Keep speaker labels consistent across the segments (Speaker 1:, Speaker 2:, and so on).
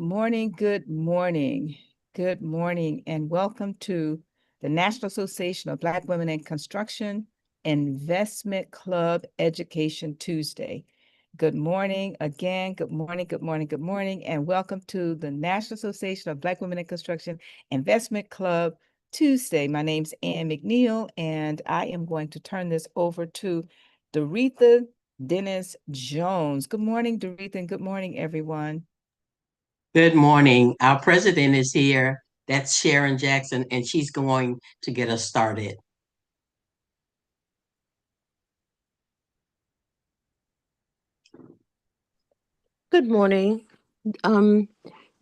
Speaker 1: Morning, good morning, and welcome to the National Association of Black Women in Construction Investment Club Education Tuesday. Good morning again. Good morning, and welcome to the National Association of Black Women in Construction Investment Club Tuesday. My name's Ann McNeil, and I am going to turn this over to Doretha Dennis Jones. Good morning, Doretha, and good morning, everyone.
Speaker 2: Good morning. Our president is here. That's Sharon Jackson, and she's going to get us started.
Speaker 3: Good morning. Um,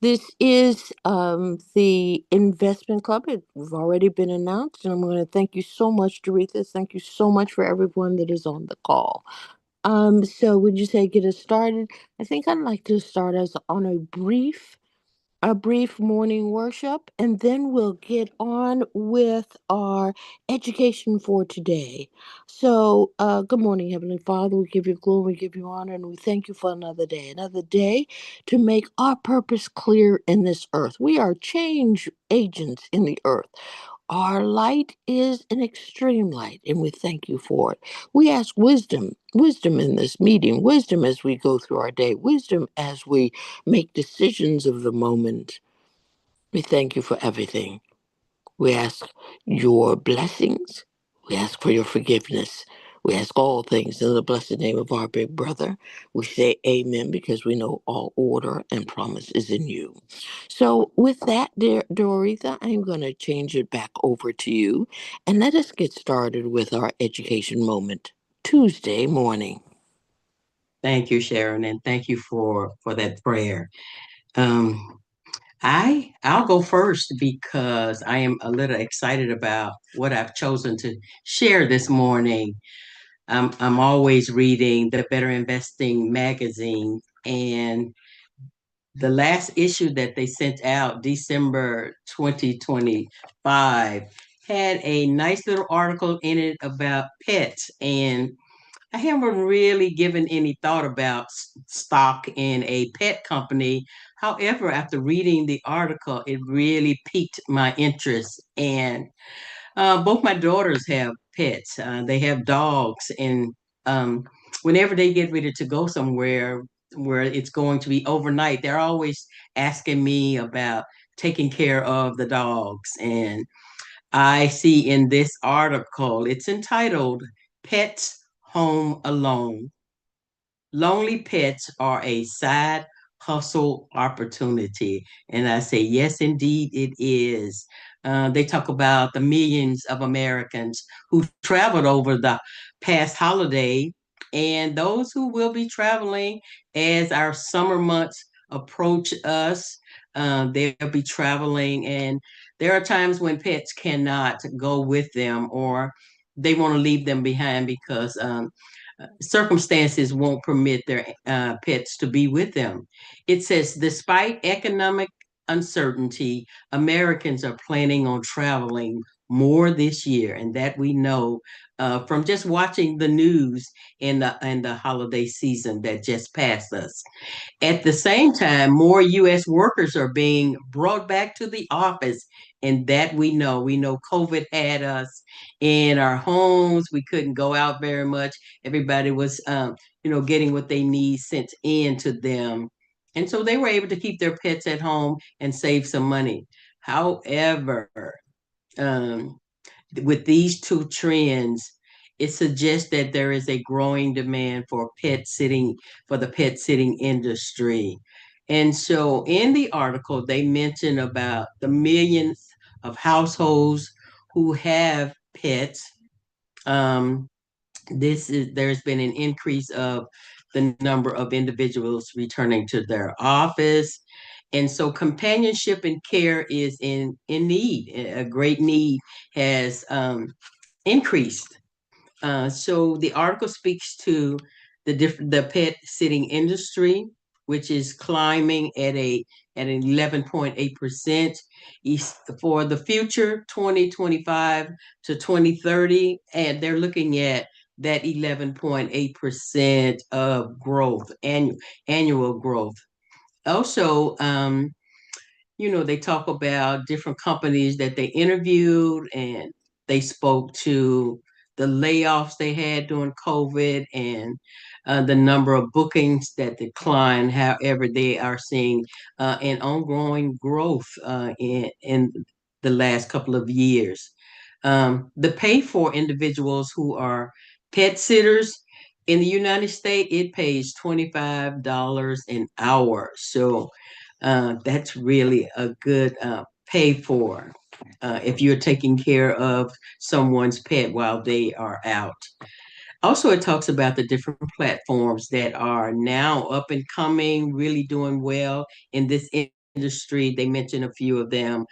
Speaker 3: this is the investment club. We've already been announced, and I'm going to thank you so much, Doretha. Thank you so much for everyone that is on the call. So would you say get us started? I think I'd like to start us on a brief morning worship, and then we'll get on with our education for today. So, good morning, Heavenly Father. We give you glory, we give you honor, and we thank you for another day to make our purpose clear in this earth. We are change agents in the earth. Our light is an extreme light, and we thank you for it. We ask wisdom in this meeting, wisdom as we go through our day, wisdom as we make decisions of the moment. We thank you for everything. We ask your blessings. We ask for your forgiveness. We ask all things in the blessed name of our big brother. We say amen because we know all order and promise is in you. So, with that, dear Doretha, I'm going to change it back over to you and let us get started with our education moment Tuesday morning.
Speaker 2: Thank you, Sharon, and thank you for that prayer. Um, I'll go first because I am a little excited about what I've chosen to share this morning. I'm always reading the Better Investing magazine, and the last issue that they sent out, December 2025, had a nice little article in it about pets. And I haven't really given any thought about stock in a pet company. However, after reading the article, it really piqued my interest. And both my daughters have pets. They have dogs, and um, whenever they get ready to go somewhere where it's going to be overnight, they're always asking me about taking care of the dogs. And I see in this article, it's entitled "Pets Home Alone." Lonely pets are a side hustle opportunity. And I say, yes, indeed, it is. They talk about the millions of Americans who traveled over the past holiday and those who will be traveling as our summer months approach us. They'll be traveling, and there are times when pets cannot go with them or they want to leave them behind because circumstances won't permit their pets to be with them. It says, despite economic uncertainty, Americans are planning on traveling more this year, and that we know from just watching the news in the holiday season that just passed us. At the same time, more U.S. workers are being brought back to the office, and that we know. We know COVID had us in our homes. We couldn't go out very much. Everybody was, getting what they need sent in to them, and so they were able to keep their pets at home and save some money. However, um, with these two trends, it suggests that there is a growing demand for the pet sitting industry. And so in the article, they mention about the millions of households who have pets. Um, there's been an increase of the number of individuals returning to their office. And so companionship and care is in need. A great need has increased. So the article speaks to the pet sitting industry, which is climbing at an 11.8% for the future 2025 to 2030, and they're looking at that 11.8% of growth, annual growth. also, they talk about different companies that they interviewed, and they spoke to the layoffs they had during COVID, and the number of bookings that declined. However, they are seeing an ongoing growth in the last couple of years. The pay for individuals who are pet sitters in the United States, it pays $25 an hour. So that's really a good pay for if you're taking care of someone's pet while they are out. Also, it talks about the different platforms that are now up and coming, really doing well in this industry. They mention a few of them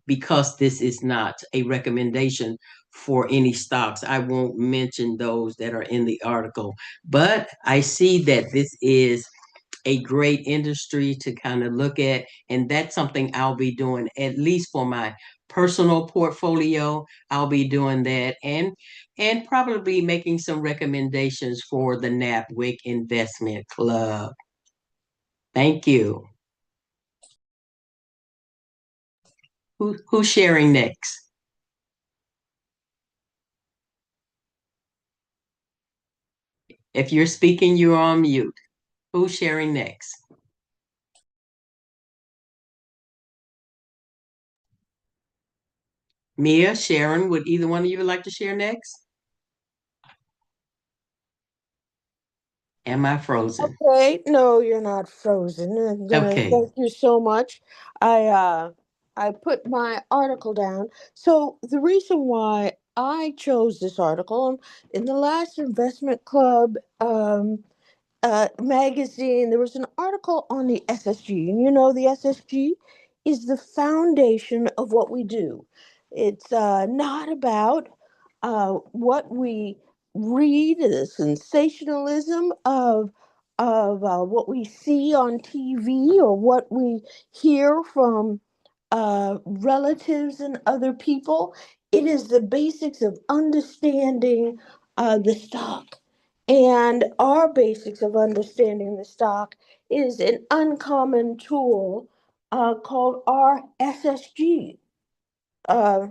Speaker 2: because this is not a recommendation for any stocks. I won't mention those that are in the article, but I see that this is a great industry to kind of look at. And that's something I'll be doing, at least for my personal portfolio. I'll be doing that and probably making some recommendations for the Nabwic Investment Club. Thank you. Who's sharing next? If you're speaking, you're on mute. Who's sharing next? Mia, Sharon, would either one of you like to share next? Am I frozen?
Speaker 3: Okay, no, you're not frozen. I'm gonna
Speaker 2: Okay.
Speaker 3: thank you so much. I uh I put my article down. So the reason why I chose this article in the last investment club magazine, there was an article on the SSG. And the SSG is the foundation of what we do. It's not about what we read, the sensationalism of what we see on TV or what we hear from relatives and other people. It is the basics of understanding the stock. And our basics of understanding the stock is an uncommon tool called our SSG. Uh,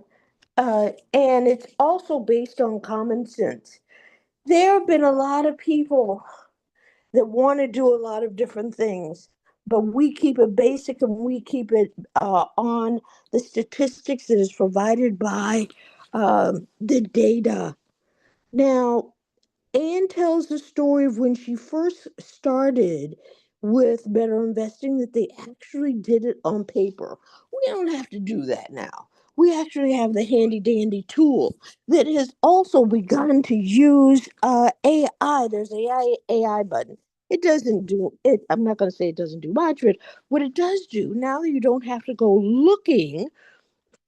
Speaker 3: and it's also based on common sense. There have been a lot of people that want to do a lot of different things, but we keep it basic and we keep it on the statistics that is provided by the data. Now, Anne tells the story of when she first started with Better Investing, that they actually did it on paper. We don't have to do that now. We actually have the handy dandy tool that has also begun to use AI. There's AI button. It doesn't do it. I'm not going to say it doesn't do much, but what it does do now, you don't have to go looking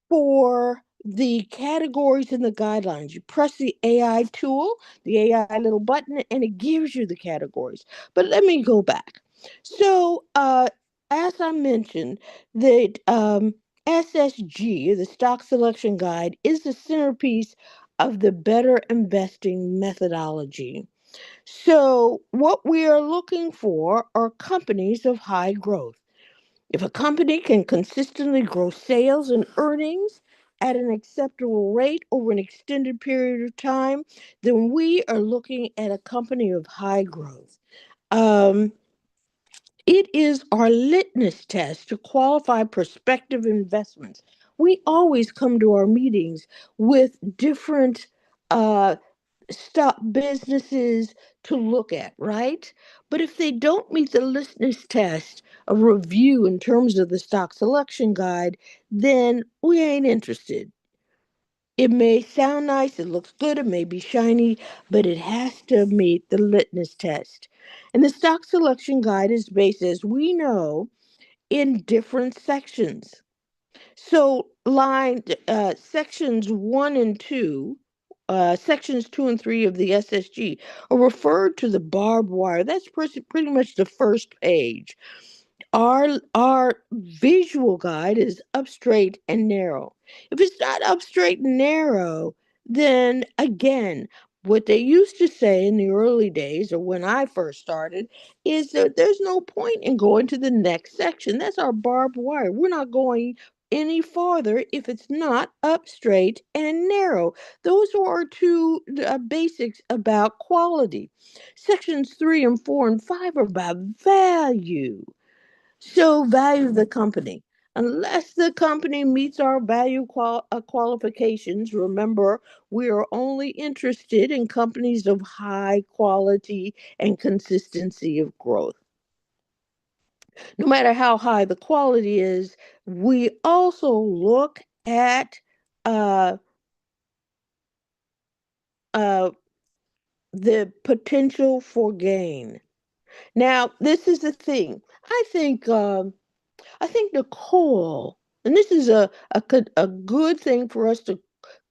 Speaker 3: for the categories and the guidelines. You press the AI tool, the AI little button, and it gives you the categories. But let me go back. So, as I mentioned, the SSG, the Stock Selection Guide, is the centerpiece of the Better Investing methodology. So, what we are looking for are companies of high growth. If a company can consistently grow sales and earnings at an acceptable rate over an extended period of time, then we are looking at a company of high growth. Um, it is our litmus test to qualify prospective investments. We always come to our meetings with different uh, stop businesses to look at, right? But if they don't meet the litmus test of review in terms of the stock selection guide, then we ain't interested. It may sound nice, it looks good, it may be shiny, but it has to meet the litmus test. And the stock selection guide is based, as we know, in different sections. So, sections 1 and 2, sections 2 and 3 of the SSG are referred to the barbed wire. That's pretty much the first page. Our visual guide is up straight and narrow. If it's not up straight and narrow, then again, What they used to say in the early days, or when I first started, is that there's no point in going to the next section. That's our barbed wire. We're not going any farther if it's not up straight and narrow. Those are our two basics about quality. Sections 3 and 4 and 5 are about value. So, value the company. Unless the company meets our value qualifications, remember, we are only interested in companies of high quality and consistency of growth. No matter how high the quality is, we also look at uh, uh, the potential for gain. Now, this is the thing. I think Nicole, and this is a good thing for us to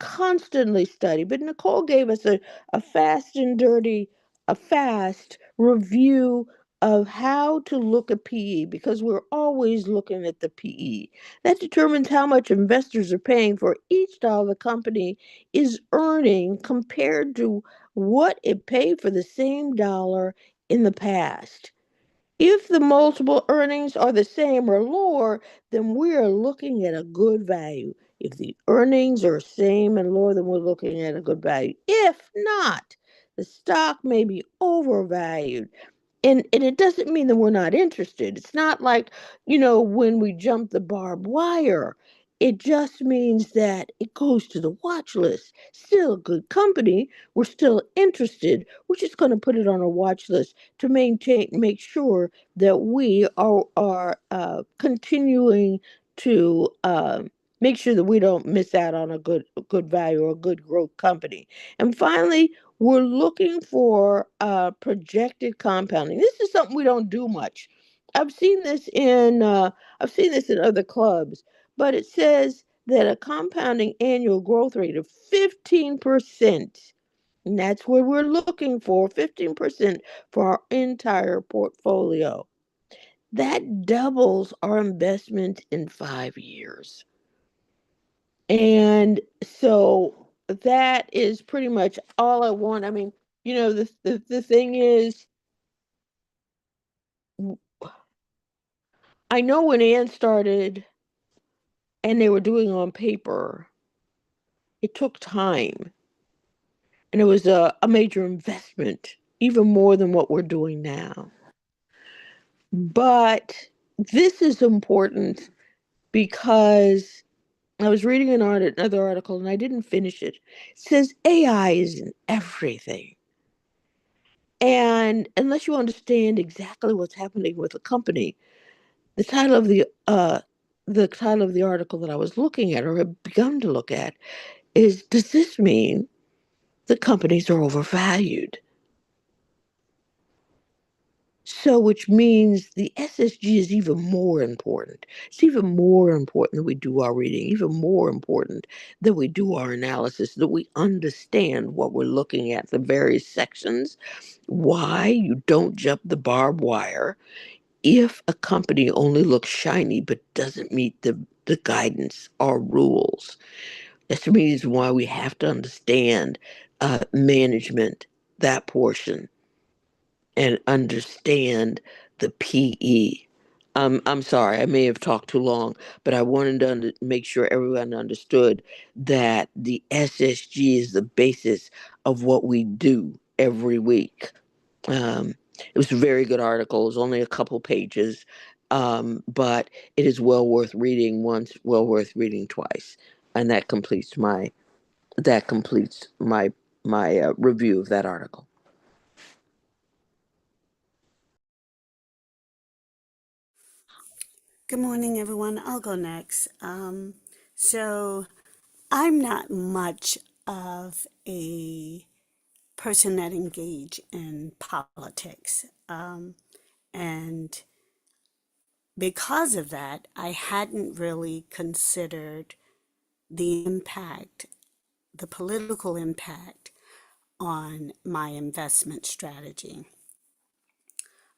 Speaker 3: constantly study, but Nicole gave us a fast and dirty, a fast review of how to look at PE because we're always looking at the PE. That determines how much investors are paying for each dollar the company is earning compared to what it paid for the same dollar in the past. If the multiple earnings are the same or lower, then we're looking at a good value. If the earnings are same and lower, then we're looking at a good value. If not, the stock may be overvalued, and it doesn't mean that we're not interested. It's not like, when we jump the barbed wire. It just means that it goes to the watch list. Still a good company. We're still interested. We're just going to put it on a watch list to make sure that we are continuing to make sure that we don't miss out on a good value or a good growth company. And finally, we're looking for projected compounding. This is something we don't do much. I've seen this in uh, I've seen this in other clubs, but it says that a compounding annual growth rate of 15%. And that's what we're looking for, 15% for our entire portfolio. That doubles our investment in 5 years. And so that is pretty much all I want. I mean, the thing is, w- I know when Ann started and they were doing on paper, it took time and it was a major investment, even more than what we're doing now. But this is important because I was reading another article and I didn't finish it. It says AI is in everything. And unless you understand exactly what's happening with a company, the title of the article that I was looking at or had begun to look at is, does this mean the companies are overvalued? So, which means the SSG is even more important. It's even more important that we do our reading, even more important that we do our analysis, that we understand what we're looking at, the various sections, why you don't jump the barbed wire if a company only looks shiny but doesn't meet the guidance or rules. That's the reason why we have to understand management, that portion, and understand the PE. I'm sorry, I may have talked too long, but I wanted to make sure everyone understood that the SSG is the basis of what we do every week. It was a very good article. It was only a couple pages, but it is well worth reading once, well worth reading twice, and that completes my review of that article.
Speaker 4: Good morning, everyone. I'll go next. So I'm not much of a person that engage in politics. And because of that, I hadn't really considered the impact, the political impact on my investment strategy.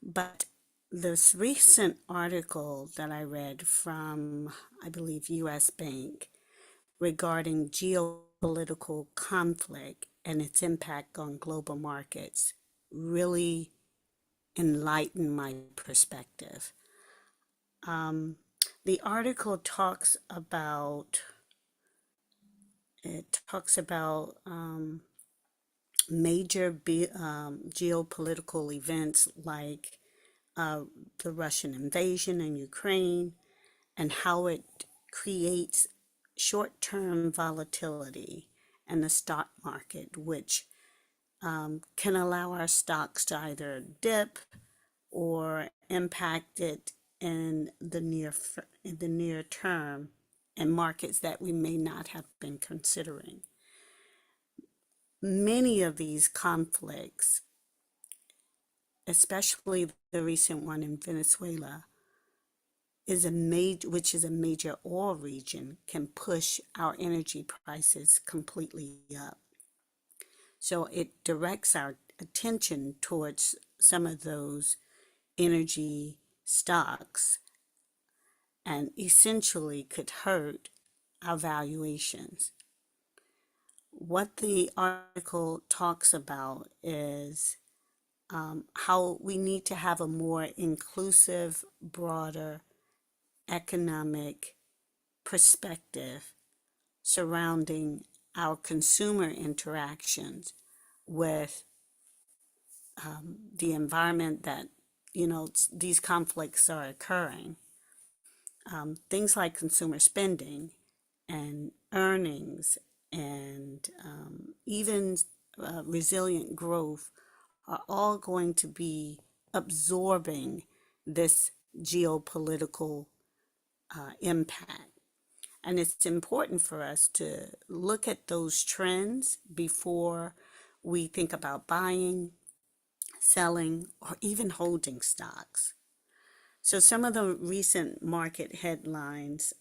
Speaker 4: But this recent article that I read from, I believe, US Bank regarding geopolitical conflict and its impact on global markets really enlightened my perspective. Um, the article talks about major geopolitical events like the Russian invasion in Ukraine and how it creates short-term volatility in the stock market, which can allow our stocks to either dip or impact it in the near term in markets that we may not have been considering. Many of these conflicts, especially the recent one in Venezuela, which is a major oil region, can push our energy prices completely up. So it directs our attention towards some of those energy stocks and essentially could hurt our valuations. What the article talks about is how we need to have a more inclusive, broader economic perspective surrounding our consumer interactions with the environment that, these conflicts are occurring. Things like consumer spending and earnings and even resilient growth are all going to be absorbing this geopolitical impact. And it's important for us to look at those trends before we think about buying, selling, or even holding stocks. So some of the recent market headlines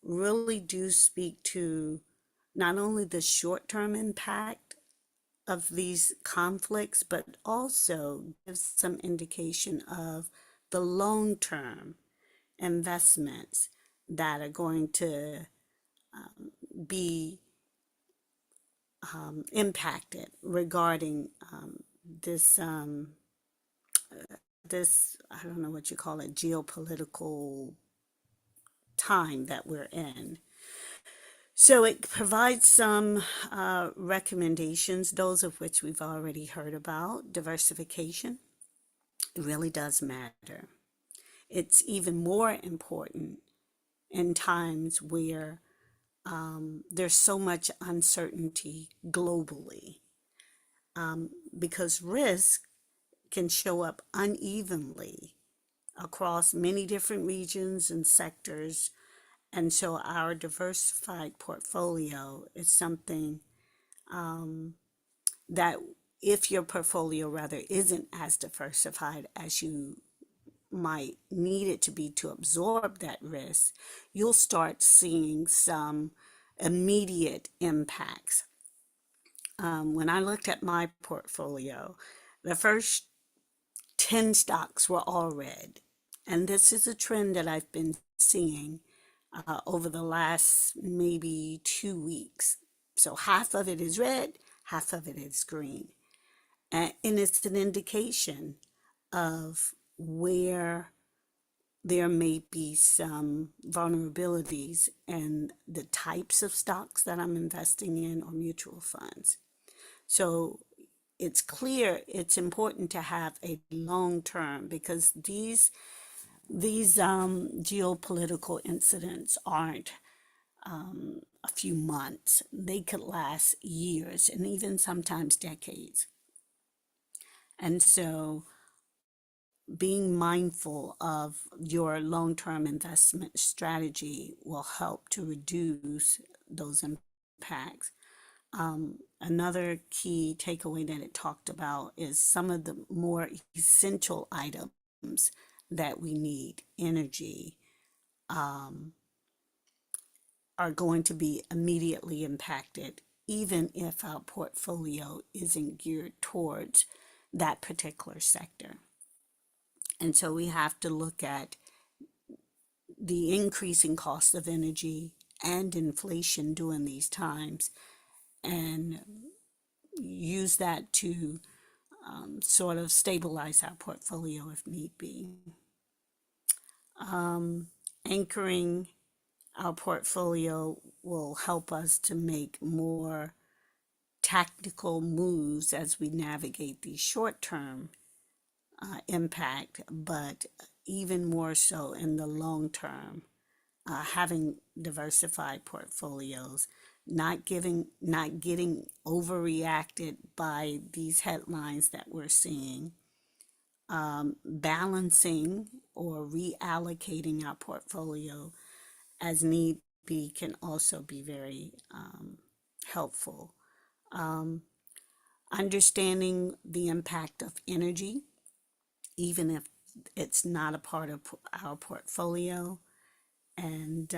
Speaker 4: really do speak to not only the short-term impact of these conflicts, but also gives some indication of the long-term investments that are going to be impacted regarding this I don't know what you call it, geopolitical time that we're in. So it provides some recommendations, those of which we've already heard about. Diversification really does matter. It's even more important in times where there's so much uncertainty globally, because risk can show up unevenly across many different regions and sectors. And so our diversified portfolio is something that if your portfolio rather isn't as diversified as you might need it to be to absorb that risk, you'll start seeing some immediate impacts. When I looked at my portfolio, the first 10 stocks were all red. And this is a trend that I've been seeing over the last maybe 2 weeks. So half of it is red, half of it is green. And it's an indication of where there may be some vulnerabilities in the types of stocks that I'm investing in or mutual funds. So it's clear it's important to have a long term, because these geopolitical incidents aren't a few months. They could last years and even sometimes decades. And so being mindful of your long-term investment strategy will help to reduce those impacts. Another key takeaway that it talked about is some of the more essential items that we need, energy, are going to be immediately impacted, even if our portfolio isn't geared towards that particular sector. And so we have to look at the increasing cost of energy and inflation during these times and use that to sort of stabilize our portfolio if need be. Anchoring our portfolio will help us to make more tactical moves as we navigate the short term impact, but even more so in the long term. Having diversified portfolios, not getting overreacted by these headlines that we're seeing, balancing or reallocating our portfolio as need be can also be very helpful. Um, Understanding the impact of energy, even if it's not a part of our portfolio, and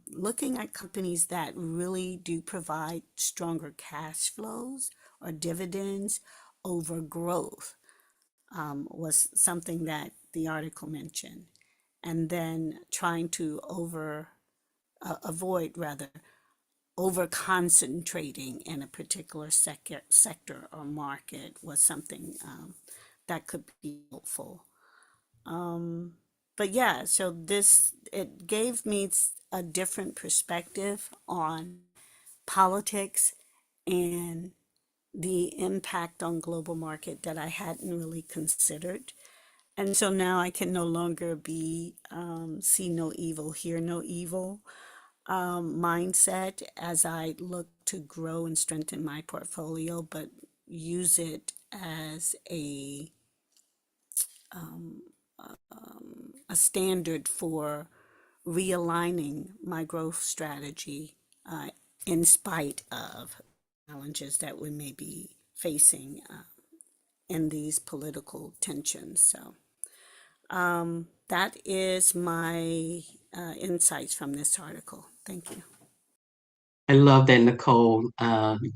Speaker 4: looking at companies that really do provide stronger cash flows or dividends over growth was something that the article mentioned. And then trying to avoid rather over concentrating in a particular sector or market was something that could be helpful. But yeah, so it gave me a different perspective on politics and the impact on global market that I hadn't really considered. And so now I can no longer be see no evil, hear no evil mindset as I look to grow and strengthen my portfolio, but use it as a standard for realigning my growth strategy in spite of challenges that we may be facing in these political tensions. So that is my insights from this article. Thank you.
Speaker 2: I love that, Nicole.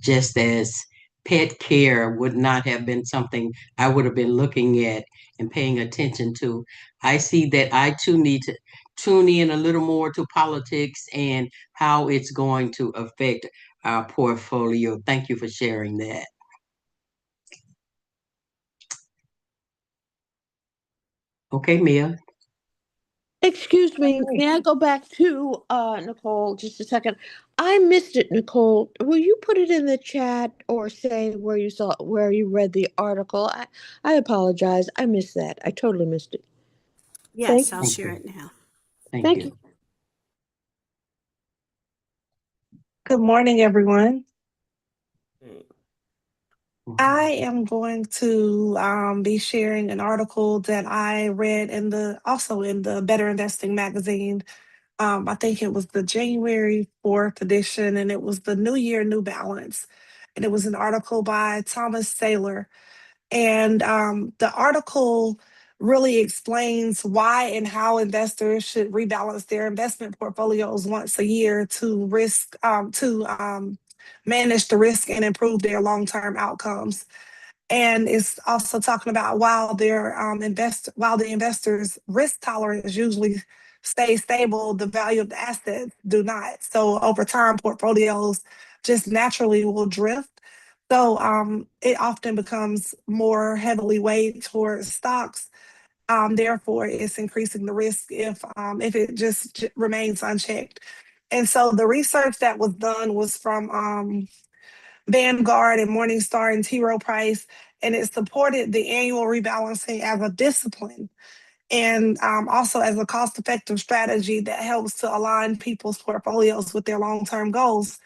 Speaker 2: Just as pet care would not have been something I would have been looking at and paying attention to, I see that I too need to tune in a little more to politics and how it's going to affect our portfolio. Thank you for sharing that. Okay, Mia.
Speaker 3: Excuse me, may I go back to Nicole just a second? I missed it, Nicole. Will you put it in the chat or say where you read the article? I apologize. I missed that. I totally missed it.
Speaker 4: Yes,
Speaker 3: Thank
Speaker 4: I'll
Speaker 3: you.
Speaker 2: Thank
Speaker 4: share
Speaker 2: you.
Speaker 4: it now.
Speaker 2: Thank
Speaker 3: Thank
Speaker 2: you.
Speaker 3: you.
Speaker 5: Good morning, everyone.
Speaker 2: Mhm.
Speaker 5: I am going to be sharing an article that I read also in the Better Investing magazine. I think it was the January 4th edition, and it was the New Year, New Balance. And it was an article by Thomas Saylor. And the article really explains why and how investors should rebalance their investment portfolios once a year to manage the risk and improve their long-term outcomes. And it's also talking about while the investors' risk tolerance usually stays stable, the value of the assets do not. So over time, portfolios just naturally will drift. So it often becomes more heavily weighed towards stocks. Therefore, it's increasing the risk if it just remains unchecked. And so the research that was done was from Vanguard and Morningstar and T. Rowe Price, and it supported the annual rebalancing as a discipline and also as a cost-effective strategy that helps to align people's portfolios with their long-term goals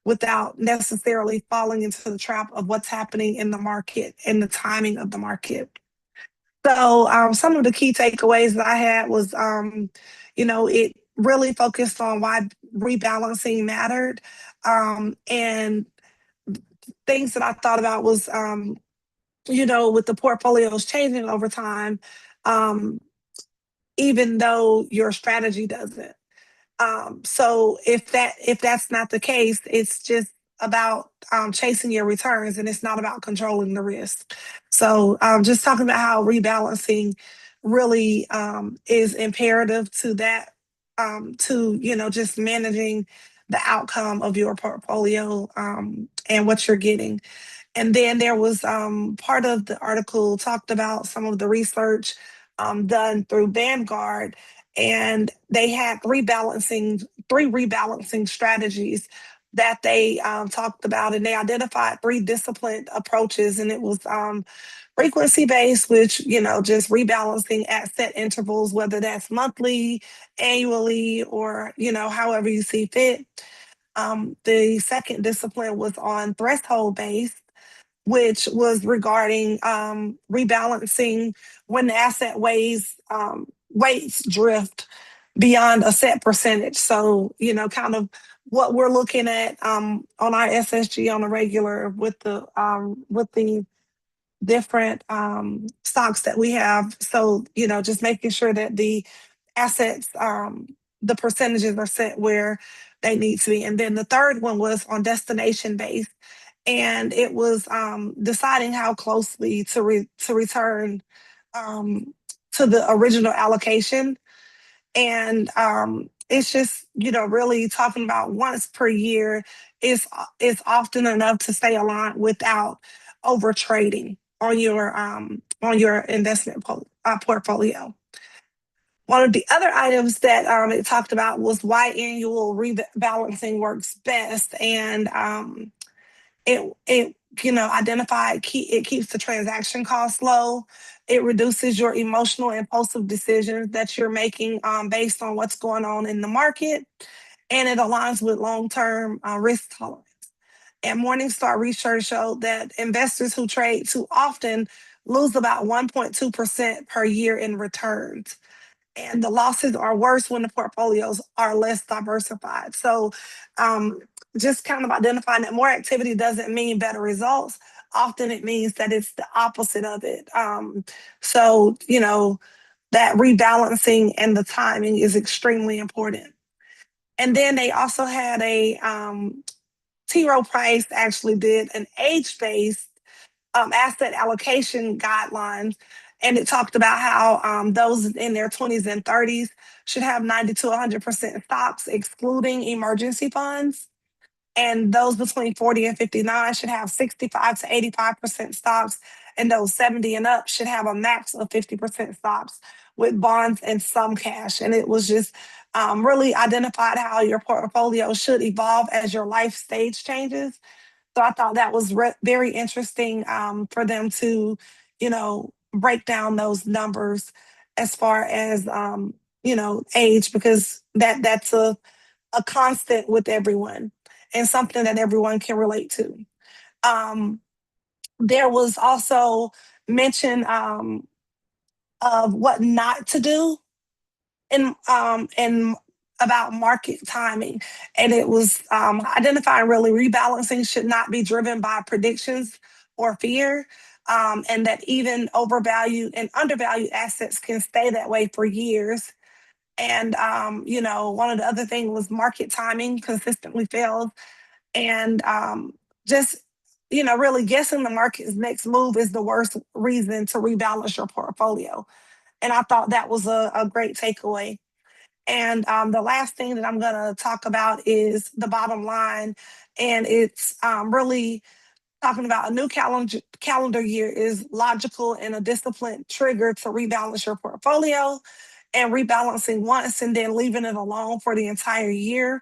Speaker 5: without necessarily falling into the trap of what's happening in the market and the timing of the market. So some of the key takeaways that I had was, it really focused on why rebalancing mattered, and things that I thought about was, with the portfolios changing over time, um, even though your strategy doesn't. So if that's not the case, it's just about chasing your returns, and it's not about controlling the risk. So just talking about how rebalancing really is imperative to that, to just managing the outcome of your portfolio and what you're getting. And then there was part of the article talked about some of the research done through Vanguard, and they had three rebalancing strategies that they talked about, and they identified three disciplined approaches, and it was frequency based, which just rebalancing at set intervals, whether that's monthly, annually, or however you see fit. The second discipline was on threshold based, which was regarding rebalancing when the asset weights drift beyond a set percentage. So, kind of what we're looking at on our SSG on a regular with the different stocks that we have. So, just making sure that the assets, the percentages are set where they need to be. And then the third one was on destination based, and it was deciding how closely to return um, to the original allocation. And it's just really talking about once per year is often enough to stay aligned without over trading on your investment portfolio. One of the other items that it talked about was why annual rebalancing works best, and it identified it keeps the transaction costs low. It reduces your emotional impulsive decisions that you're making based on what's going on in the market, and it aligns with long-term risk tolerance. And Morningstar research showed that investors who trade too often lose about 1.2% per year in returns, and the losses are worse when the portfolios are less diversified. So, just kind of identifying that more activity doesn't mean better results. Often it means that it's the opposite of it. So, that rebalancing and the timing is extremely important. And then they also had a T. Rowe Price actually did an age based asset allocation guidelines. And it talked about how those in their 20s and 30s should have 90 to 100% stocks, excluding emergency funds. And those between 40 and 59 should have 65 to 85% stocks. And those 70 and up should have a max of 50% stocks with bonds and some cash. And it was just really identified how your portfolio should evolve as your life stage changes. So I thought that was very interesting for them to, break down those numbers as far as, age, because that's a constant with everyone and something that everyone can relate to. Um, there was also mention of what not to do and about market timing, and it was identifying really rebalancing should not be driven by predictions or fear, and that even overvalued and undervalued assets can stay that way for years. And one of the other things was market timing consistently fails, and just really guessing the market's next move is the worst reason to rebalance your portfolio. And I thought that was a great takeaway. And the last thing that I'm going to talk about is the bottom line. And it's really talking about a new calendar year is logical and a disciplined trigger to rebalance your portfolio. And rebalancing once and then leaving it alone for the entire year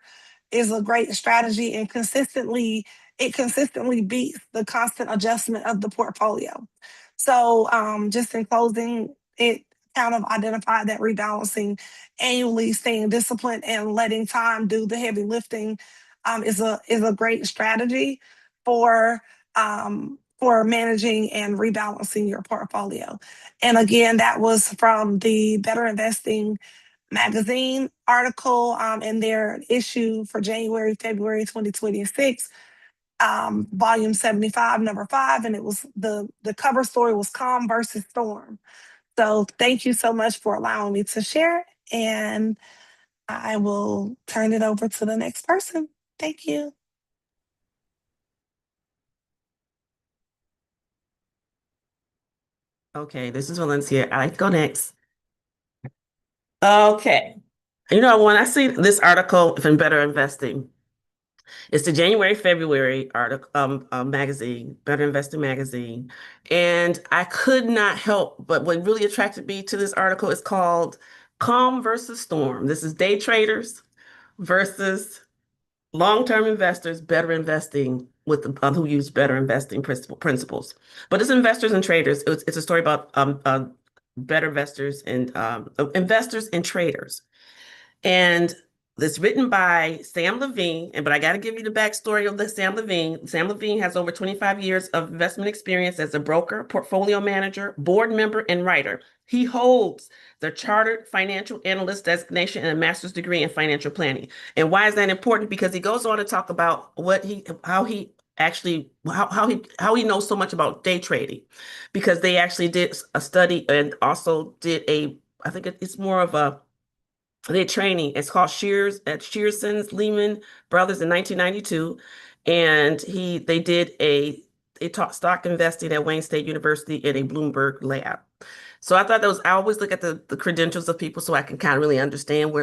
Speaker 5: is a great strategy, and consistently beats the constant adjustment of the portfolio. So just in closing, it kind of identified that rebalancing annually, staying disciplined and letting time do the heavy lifting is a great strategy for managing and rebalancing your portfolio. And again, that was from the Better Investing magazine article in their issue for January, February 2026, volume 75, number 5. And it was the cover story was Calm versus Storm. So thank you so much for allowing me to share. And I will turn it over to the next person. Thank you.
Speaker 6: Okay, this is Valencia. I like to go next. Okay. When I see this article from Better Investing, It's the January, February article, magazine, Better Investing magazine. And I could not help, but what really attracted me to this article is called Calm versus Storm. This is day traders versus long-term investors, better investing with who use better investing principles. But it's investors and traders. It's a story about better investors and traders. And it's written by Sam Levine, but I got to give you the backstory of the Sam Levine. Sam Levine has over 25 years of investment experience as a broker, portfolio manager, board member, and writer. He holds the Chartered Financial Analyst designation and a master's degree in financial planning. And why is that important? Because he goes on to talk about how he knows so much about day trading, because they actually did a study and also did I think it's more of a their training. It's called Shearson's Lehman Brothers in 1992. And they taught stock investing at Wayne State University in a Bloomberg lab. So I thought I always look at the credentials of people so I can kind of really understand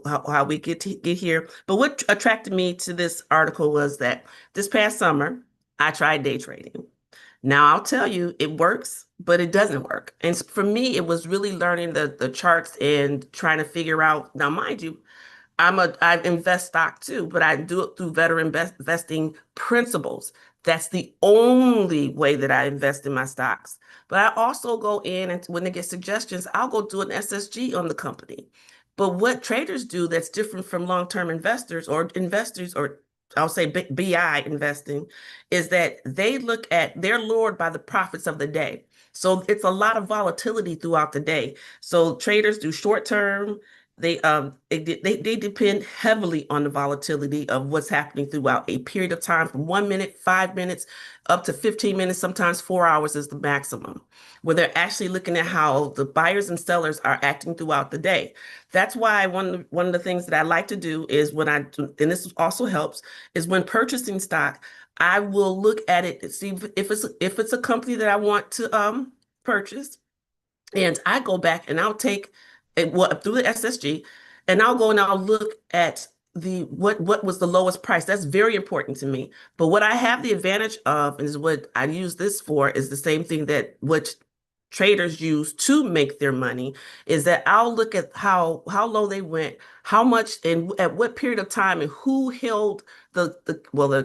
Speaker 6: how we get here. But what attracted me to this article was that this past summer, I tried day trading. Now I'll tell you, it works, but it doesn't work. And for me, it was really learning the charts and trying to figure out. Now, mind you, I invest stock too, but I do it through veteran investing principles. That's the only way that I invest in my stocks. But I also go in and when they get suggestions, I'll go do an SSG on the company. But what traders do that's different from long-term investors or I'll say BI investing is that they're lured by the profits of the day. So it's a lot of volatility throughout the day. So traders do short term. They depend heavily on the volatility of what's happening throughout a period of time from 1 minute, 5 minutes, up to 15 minutes, sometimes 4 hours is the maximum, where they're actually looking at how the buyers and sellers are acting throughout the day. That's why one of the things that I like to do is and this also helps, is when purchasing stock, I will look at it and see if it's a company that I want to purchase. And I go back and I'll take it through the SSG, and I'll go and I'll look at what was the lowest price. That's very important to me. But what I have the advantage of, and is what I use this for, is the same thing that what traders use to make their money, is that I'll look at how low they went, how much and at what period of time, and who held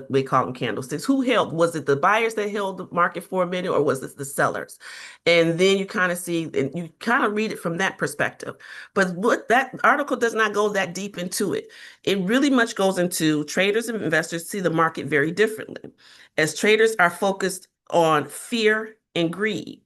Speaker 6: we call them candlesticks. Who held? Was it the buyers that held the market for a minute, or was it the sellers? And then you kind of see, and you kind of read it from that perspective. But what that article does not go that deep into it. It really much goes into traders and investors see the market very differently, as traders are focused on fear and greed.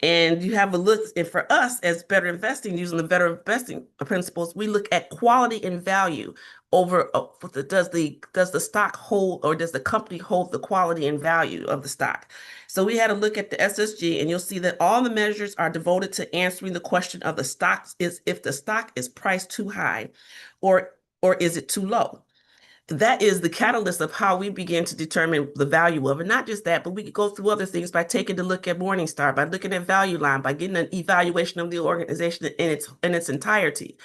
Speaker 6: And you have a look, and for us as better investing, using the better investing principles, we look at quality and value over does the stock hold, or does the company hold the quality and value of the stock? So we had a look at the SSG, and you'll see that all the measures are devoted to answering the question of the stocks is if the stock is priced too high, or is it too low? That is the catalyst of how we begin to determine the value of it. Not just that, but we could go through other things by taking a look at Morningstar, by looking at Value Line, by getting an evaluation of the organization in its entirety.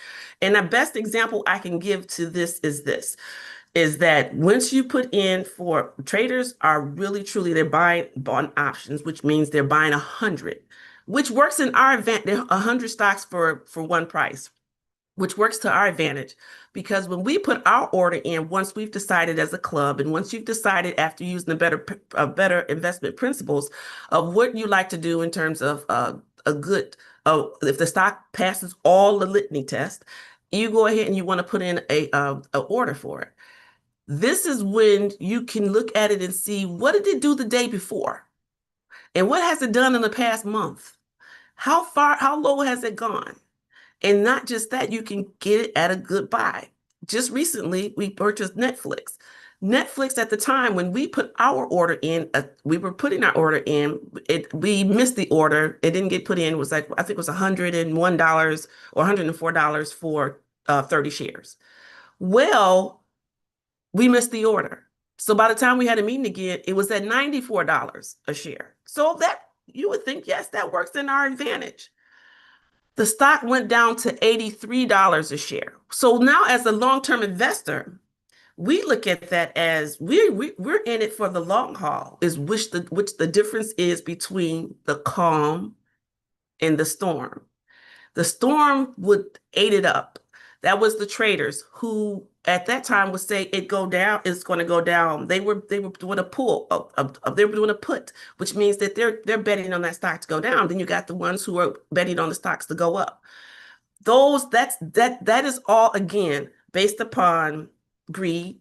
Speaker 6: And the best example I can give to this is that once you put in, for traders are really truly, they're buying on options, which means they're buying 100, which works in our advantage. 100 stocks for one price, which works to our advantage, because when we put our order in, once we've decided as a club, and once you've decided after using the better investment principles of what you like to do in terms of if the stock passes all the litany tests, you go ahead and you want to put in a order for it. This is when you can look at it and see, what did it do the day before, and what has it done in the past month? How low has it gone? And not just that, you can get it at a good buy. Just recently, we purchased Netflix. Netflix, at the time when we put our order in, we were putting our order in, we missed the order. It didn't get put in. It was like, I think it was $101 or $104 for 30 shares. Well, we missed the order. So by the time we had a meeting again, it was at $94 a share. So that you would think, yes, that works in our advantage. The stock went down to $83 a share. So now, as a long-term investor, We look at that as we're in it for the long haul, is which the difference is between the calm and the storm. The storm would ate it up. That was the traders who at that time would say it go down, it's going to go down. They were doing a pull, they were doing a put, which means that they're betting on that stock to go down. Then you got the ones who are betting on the stocks to go up. That is all again based upon greed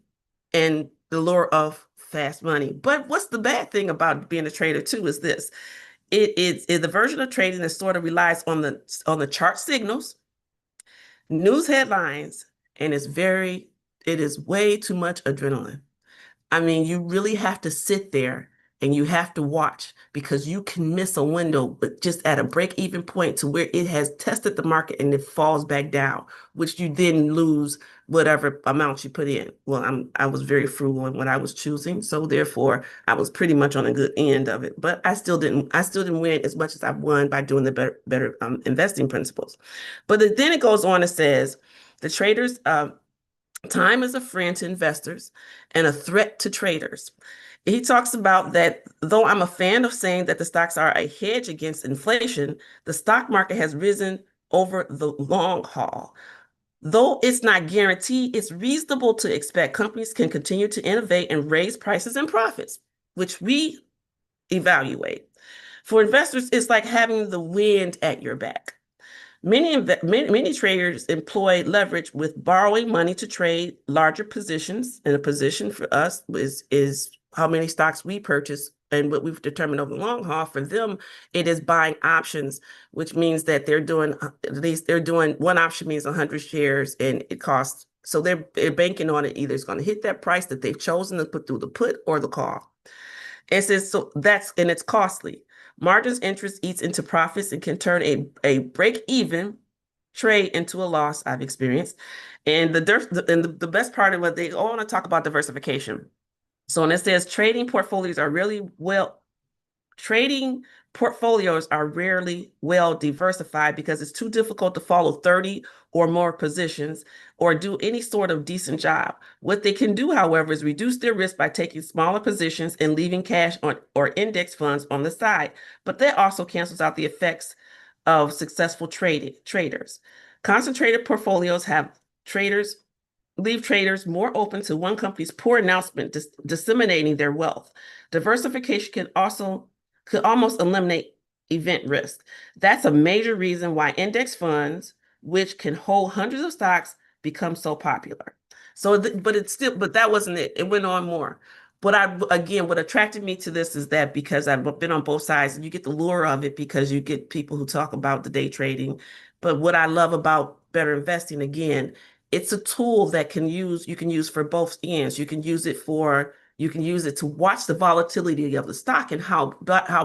Speaker 6: and the lure of fast money. But what's the bad thing about being a trader too is this. It is the version of trading that sort of relies on the chart signals, news headlines, and it is way too much adrenaline. I mean, you really have to sit there and you have to watch because you can miss a window, but just at a break-even point to where it has tested the market and it falls back down, which you then lose whatever amount you put in. Well, I was very frugal in what I was choosing, so therefore I was pretty much on a good end of it. But I still didn't win as much as I've won by doing the better investing principles. But then it goes on and says the traders. Time is a friend to investors and a threat to traders. He talks about that though I'm a fan of saying that the stocks are a hedge against inflation, the stock market has risen over the long haul. Though it's not guaranteed, it's reasonable to expect companies can continue to innovate and raise prices and profits, which we evaluate. For investors, it's like having the wind at your back. Many traders employ leverage with borrowing money to trade larger positions. And a position for us is how many stocks we purchase and what we've determined over the long haul. For them, it is buying options, which means that they're doing one option means 100 shares and it costs. So they're banking on it. Either it's going to hit that price that they've chosen to put through the put or the call. It says so and it's costly. Margins interest eats into profits and can turn a break-even trade into a loss I've experienced. And the best part of what they all want to talk about diversification. So when it says trading portfolios are rarely well diversified because it's too difficult to follow 30 or more positions or do any sort of decent job. What they can do, however, is reduce their risk by taking smaller positions and leaving cash on or index funds on the side. But that also cancels out the effects of successful traders. Concentrated portfolios leave traders more open to one company's poor announcement, disseminating their wealth. Diversification could almost eliminate event risk. That's a major reason why index funds, which can hold hundreds of stocks, become so popular. But that wasn't it. It went on more. What attracted me to this is that because I've been on both sides and you get the lure of it because you get people who talk about the day trading. But what I love about better investing, again, it's a tool that you can use for both ends. You can use it to watch the volatility of the stock and how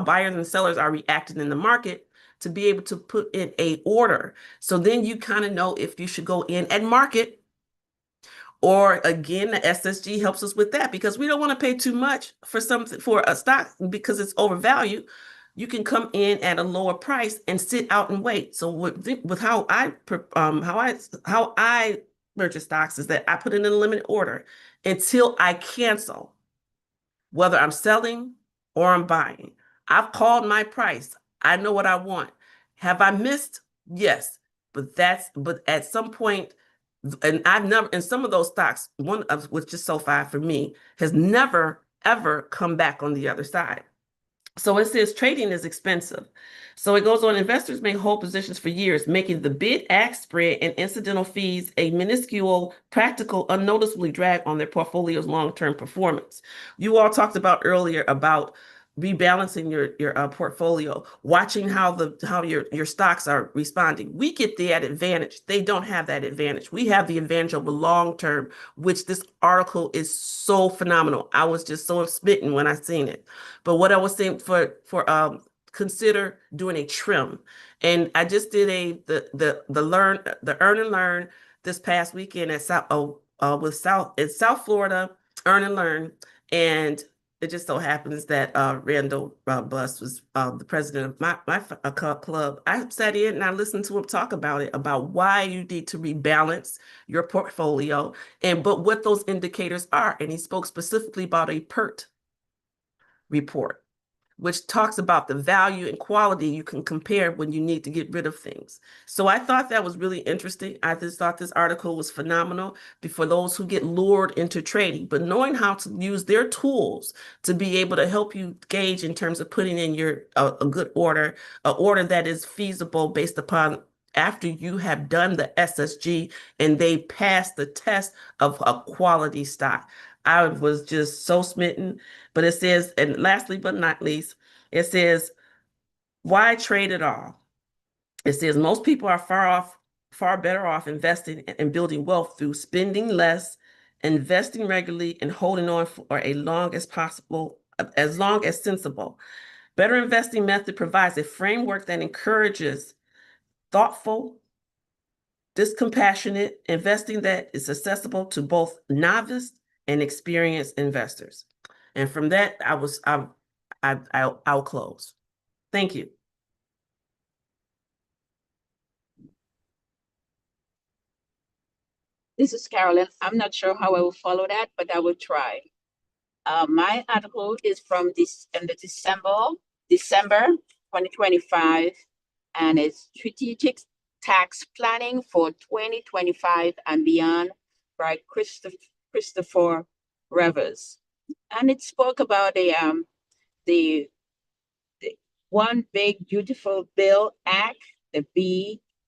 Speaker 6: buyers and sellers are reacting in the market to be able to put in a order. So then you kind of know if you should go in at market. Or again, the SSG helps us with that because we don't want to pay too much for a stock because it's overvalued. You can come in at a lower price and sit out and wait. So with how I purchase stocks is that I put in a limited order until I cancel, whether I'm selling or I'm buying. I've called my price. I know what I want. Have I missed? Yes, but at some point. And I've never, in some of those stocks, one of which is SoFi for me, has never, ever come back on the other side. So it says trading is expensive. So it goes on, investors may hold positions for years, making the bid-ask spread and incidental fees a minuscule, practical, unnoticeably drag on their portfolio's long-term performance. You all talked about earlier about rebalancing your portfolio, watching how your stocks are responding. We get that advantage. They don't have that advantage. We have the advantage over long term, which this article is so phenomenal. I was just so smitten when I seen it. But what I was saying for consider doing a trim, and I just did the earn and learn this past weekend at South Florida, earn and learn, and it just so happens that Randall Buss was the president of my club. I sat in and I listened to him talk about it, about why you need to rebalance your portfolio but what those indicators are. And he spoke specifically about a PERT report, which talks about the value and quality you can compare when you need to get rid of things. So I thought that was really interesting. I just thought this article was phenomenal for those who get lured into trading, but knowing how to use their tools to be able to help you gauge in terms of putting in your a good order, an order that is feasible based upon after you have done the SSG and they pass the test of a quality stock. I was just so smitten. But it says, and lastly but not least, it says, why trade at all? It says most people are far better off investing and building wealth through spending less, investing regularly, and holding on for as long as possible, as long as sensible. Better investing method provides a framework that encourages thoughtful, dispassionate investing that is accessible to both novice and experienced investors. And from that, I'll close. Thank you.
Speaker 1: This is Carolyn. I'm not sure how I will follow that, but I will try. My article is from December 2025, and it's Strategic Tax Planning for 2025 and Beyond by Christopher Revers. And it spoke about the One Big Beautiful Bill Act, the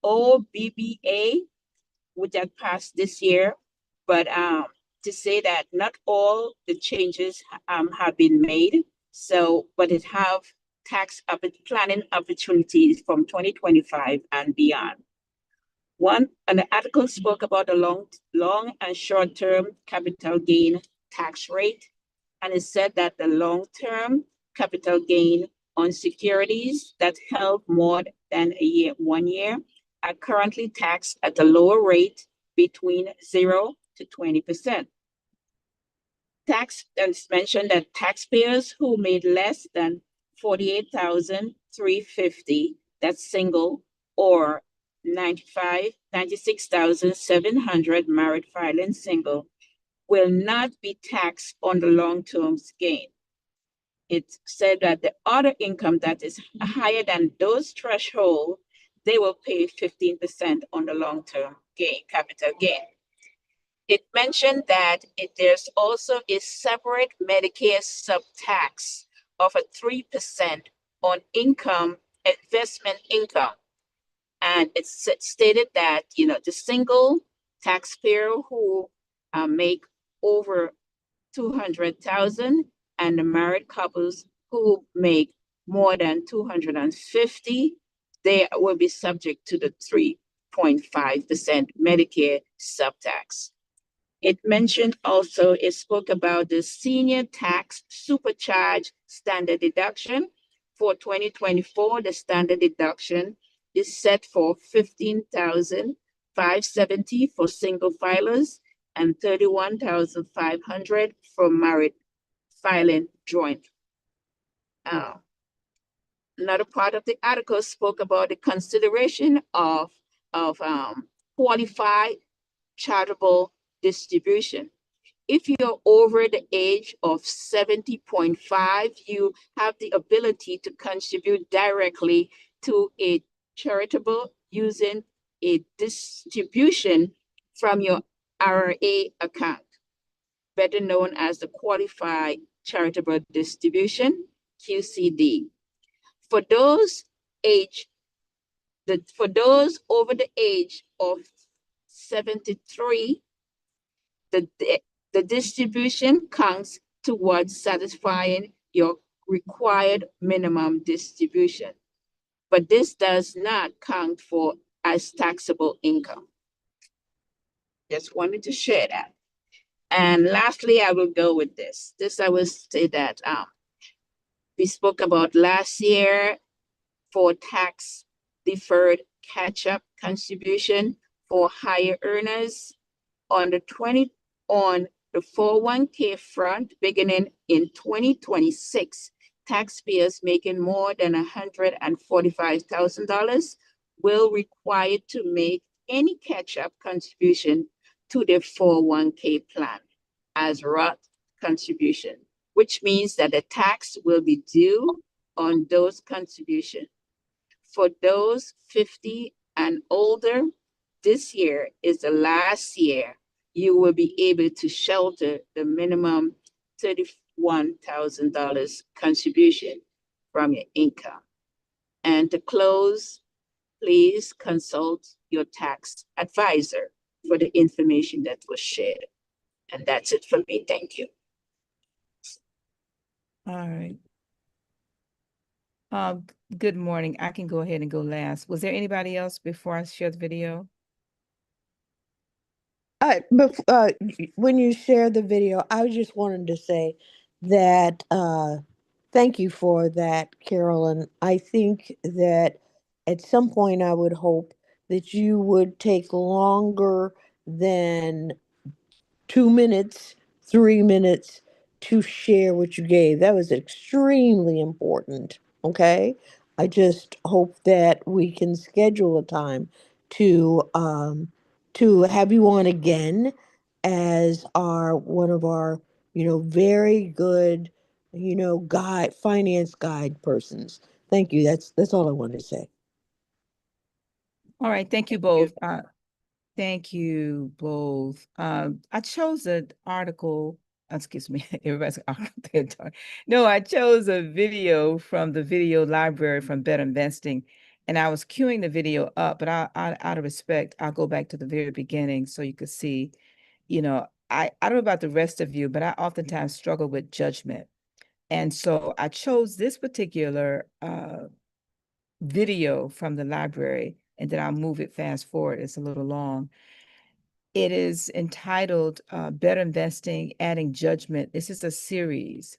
Speaker 1: BOBBA, which had passed this year, but to say that not all the changes have been made. So, but it have tax planning opportunities from 2025 and beyond. And the article spoke about the long and short-term capital gain tax rate, and it said that the long-term capital gain on securities that held more than 1 year are currently taxed at a lower rate between 0 to 20%. It's mentioned that taxpayers who made less than $48,350, that's single, or $96,700 married filing single, will not be taxed on the long-term gain. It said that the other income that is higher than those thresholds, they will pay 15% on the long-term gain, capital gain. It mentioned that there's also a separate Medicare subtax of a 3% on investment income. And it's stated that, the single taxpayer who make over 200,000 and the married couples who make more than 250, they will be subject to the 3.5% Medicare subtax. It mentioned also, it spoke about the senior tax supercharge standard deduction. For 2024, the standard deduction is set for $15,570 for single filers and $31,500 for married filing joint. Another part of the article spoke about the consideration of qualified charitable distribution. If you're over the age of 70.5, you have the ability to contribute directly to a charitable using a distribution from your IRA account, better known as the Qualified Charitable Distribution, QCD. For those over the age of 73, the distribution counts towards satisfying your required minimum distribution, but this does not count for as taxable income. Just wanted to share that. And lastly, I will go with this. I will say that we spoke about last year for tax deferred catch-up contribution for higher earners on
Speaker 7: the 401k front, beginning in 2026, taxpayers making more than $145,000 will require to make any catch-up contribution to their 401k plan as Roth contribution, which means that the tax will be due on those contributions. For those 50 and older, this year is the last year you will be able to shelter the minimum $31,000 contribution from your income. And to close, please consult your tax advisor for the information that was shared. And that's it for me. Thank you.
Speaker 1: All right. Good morning. I can go ahead and go last. Was there anybody else before I share the video?
Speaker 3: When you share the video, I just wanted to say that thank you for that, Carolyn. I think that at some point I would hope that you would take longer than 2 minutes, 3 minutes to share what you gave. That was extremely important. Okay. I just hope that we can schedule a time to have you on again as our one of our, very good, finance guide persons. Thank you. That's all I wanted to say.
Speaker 1: All right. Thank you both. Thank you both. I chose an article, excuse me, everybody's article. No, I chose a video from the video library from Better Investing, and I was queuing the video up, but out of respect, I'll go back to the very beginning so you could see, I don't know about the rest of you, but I oftentimes struggle with judgment. And so I chose this particular video from the library, and then I'll move it fast forward. It's a little long. It is entitled Better Investing, Adding Judgment. This is a series,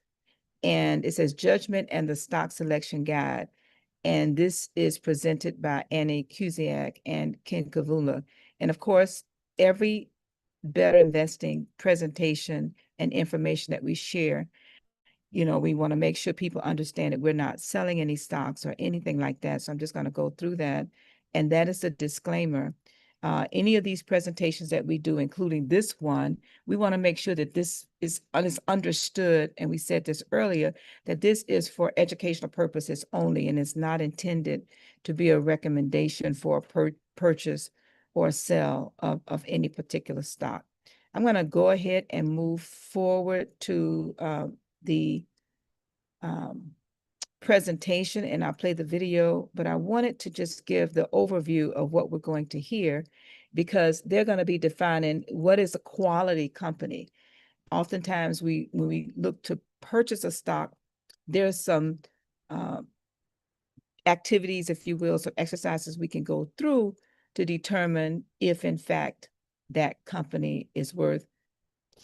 Speaker 1: and it says Judgment and the Stock Selection Guide. And this is presented by Annie Kuziak and Ken Kavula. And of course, every Better Investing presentation and information that we share, we want to make sure people understand that we're not selling any stocks or anything like that. So I'm just going to go through that. And that is a disclaimer. Any of these presentations that we do, including this one, we want to make sure that this is understood. And we said this earlier, that this is for educational purposes only, and it's not intended to be a recommendation for a purchase or sell of any particular stock. I'm going to go ahead and move forward to the presentation, and I'll play the video, but I wanted to just give the overview of what we're going to hear, because they're going to be defining what is a quality company. Oftentimes when we look to purchase a stock, there's some activities, if you will, some exercises we can go through to determine if in fact that company is worth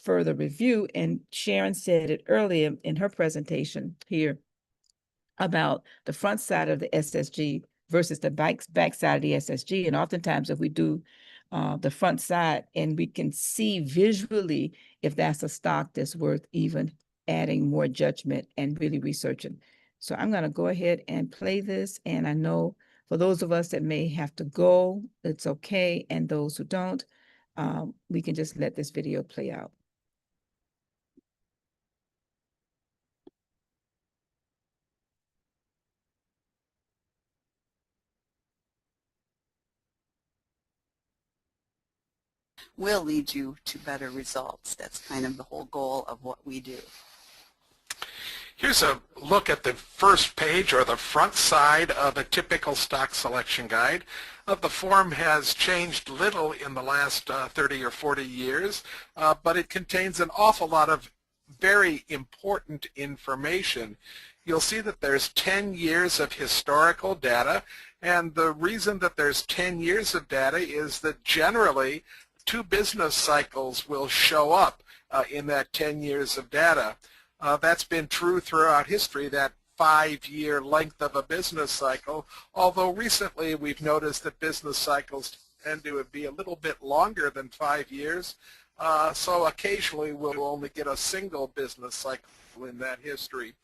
Speaker 1: further review. And Sharon said it earlier in her presentation here about the front side of the SSG versus the back side of the SSG. And oftentimes if we do the front side, and we can see visually if that's a stock that's worth even adding more judgment and really researching. So I'm going to go ahead and play this. And I know for those of us that may have to go, it's okay. And those who don't, we can just let this video play out.
Speaker 8: Will lead you to better results. That's kind of the whole goal of what we do.
Speaker 9: Here's a look at the first page, or the front side, of a typical stock selection guide. The form has changed little in the last 30 or 40 years, but it contains an awful lot of very important information. You'll see that there's 10 years of historical data, and the reason that there's 10 years of data is that generally 2 business cycles will show up in that 10 years of data. That's been true throughout history, that 5-year length of a business cycle, although recently we've noticed that business cycles tend to be a little bit longer than 5 years. So occasionally we'll only get a single business cycle in that history.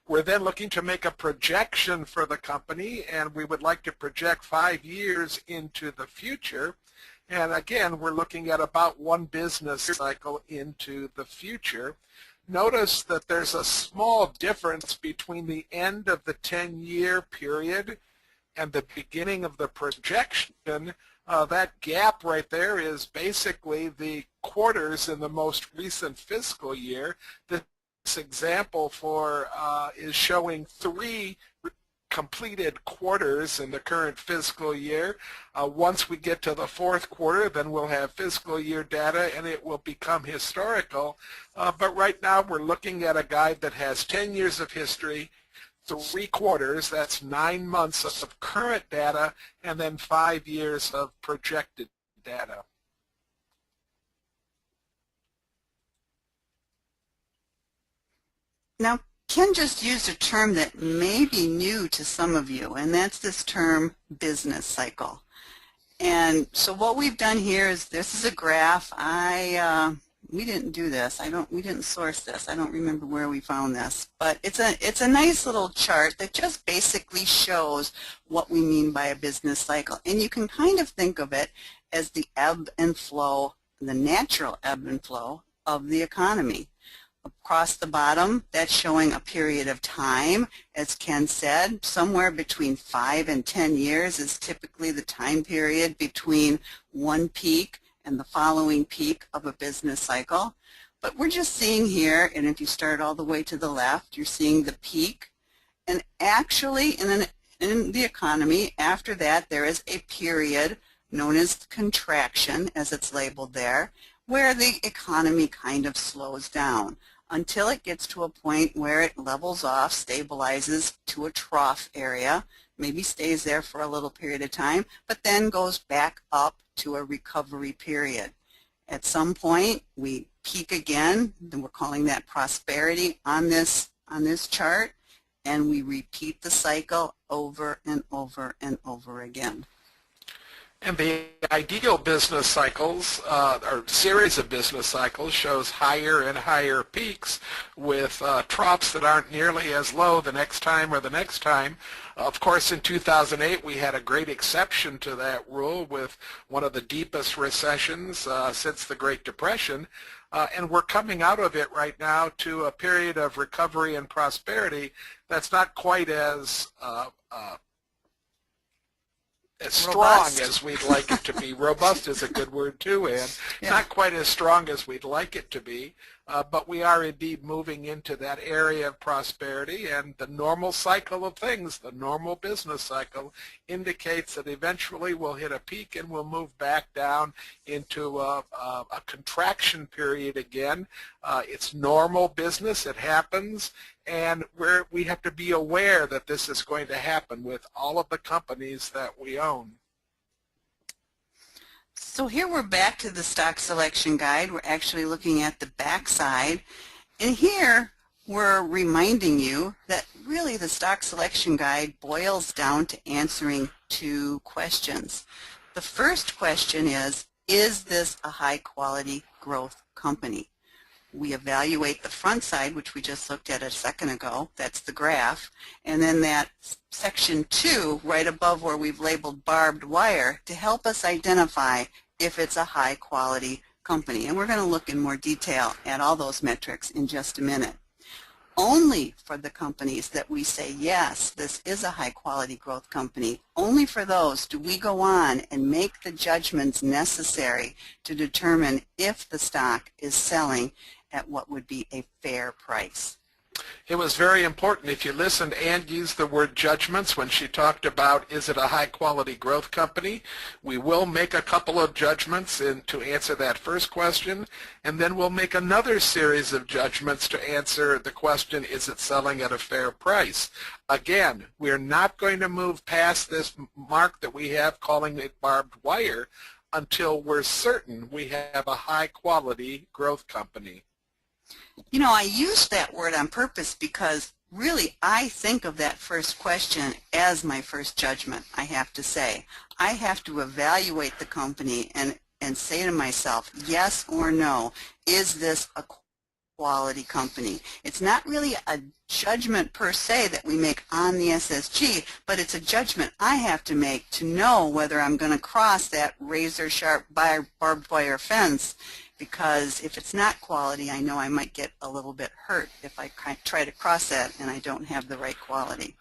Speaker 9: We're then looking to make a projection for the company, and we would like to project 5 years into the future. And again, we're looking at about one business cycle into the future. Notice that there's a small difference between the end of the 10-year period and the beginning of the projection. That gap right there is basically the quarters in the most recent fiscal year. This example is showing 3 completed quarters in the current fiscal year. Once we get to the 4th quarter, then we'll have fiscal year data and it will become historical. But right now we're looking at a guide that has 10 years of history, 3 quarters, that's 9 months of current data, and then 5 years of projected data.
Speaker 8: Now, Ken just used a term that may be new to some of you, and that's this term business cycle. And so what we've done here is, this is a graph. We didn't do this. We didn't source this. I don't remember where we found this, but it's a nice little chart that just basically shows what we mean by a business cycle. And you can kind of think of it as the ebb and flow, the natural ebb and flow of the economy. Across the bottom, that's showing a period of time. As Ken said, somewhere between 5 and 10 years is typically the time period between one peak and the following peak of a business cycle. But we're just seeing here, and if you start all the way to the left, you're seeing the peak. And actually, in the economy, after that, there is a period known as contraction, as it's labeled there, where the economy kind of slows down until it gets to a point where it levels off, stabilizes to a trough area, maybe stays there for a little period of time, but then goes back up to a recovery period. At some point, we peak again, and we're calling that prosperity on this chart, and we repeat the cycle over and over and over again.
Speaker 9: And the ideal business cycles, or series of business cycles, shows higher and higher peaks with troughs that aren't nearly as low the next time or the next time. Of course, in 2008, we had a great exception to that rule with one of the deepest recessions since the Great Depression. And we're coming out of it right now to a period of recovery and prosperity that's not quite as strong as we'd like it to be. Robust is a good word too, Ann. Yeah. Not quite as strong as we'd like it to be, but we are indeed moving into that area of prosperity, and the normal cycle of things, the normal business cycle, indicates that eventually we'll hit a peak and we'll move back down into a contraction period again. It's normal business, it happens, and we have to be aware that this is going to happen with all of the companies that we own.
Speaker 8: So here we're back to the stock selection guide. We're actually looking at the back side. And here we're reminding you that really the stock selection guide boils down to answering 2 questions. The first question is this a high quality growth company? We evaluate the front side, which we just looked at a second ago. That's the graph. And then that section 2, right above where we've labeled barbed wire, to help us identify if it's a high quality company. And we're going to look in more detail at all those metrics in just a minute. Only for the companies that we say, yes, this is a high quality growth company, only for those do we go on and make the judgments necessary to determine if the stock is selling at what would be a fair price.
Speaker 9: It was very important. If you listened, Ann used the word judgments when she talked about, is it a high-quality growth company? We will make a couple of judgments to answer that first question, and then we'll make another series of judgments to answer the question, is it selling at a fair price? Again, we're not going to move past this mark that we have, calling it barbed wire, until we're certain we have a high-quality growth company.
Speaker 8: You know, I used that word on purpose because really I think of that first question as my first judgment, I have to say. I have to evaluate the company, and and say to myself, yes or no, is this a quality company? It's not really a judgment per se that we make on the SSG, but it's a judgment I have to make to know whether I'm going to cross that razor sharp barbed wire fence, because if it's not quality, I know I might get a little bit hurt if I try to cross that and I don't have the right quality.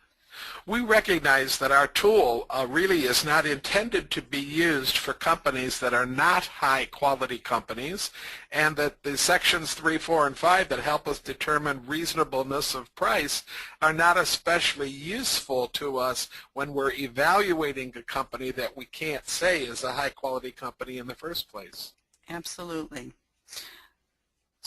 Speaker 9: We recognize that our tool really is not intended to be used for companies that are not high-quality companies, and that the sections 3, 4, and 5 that help us determine reasonableness of price are not especially useful to us when we're evaluating a company that we can't say is a high-quality company in the first place.
Speaker 8: Absolutely.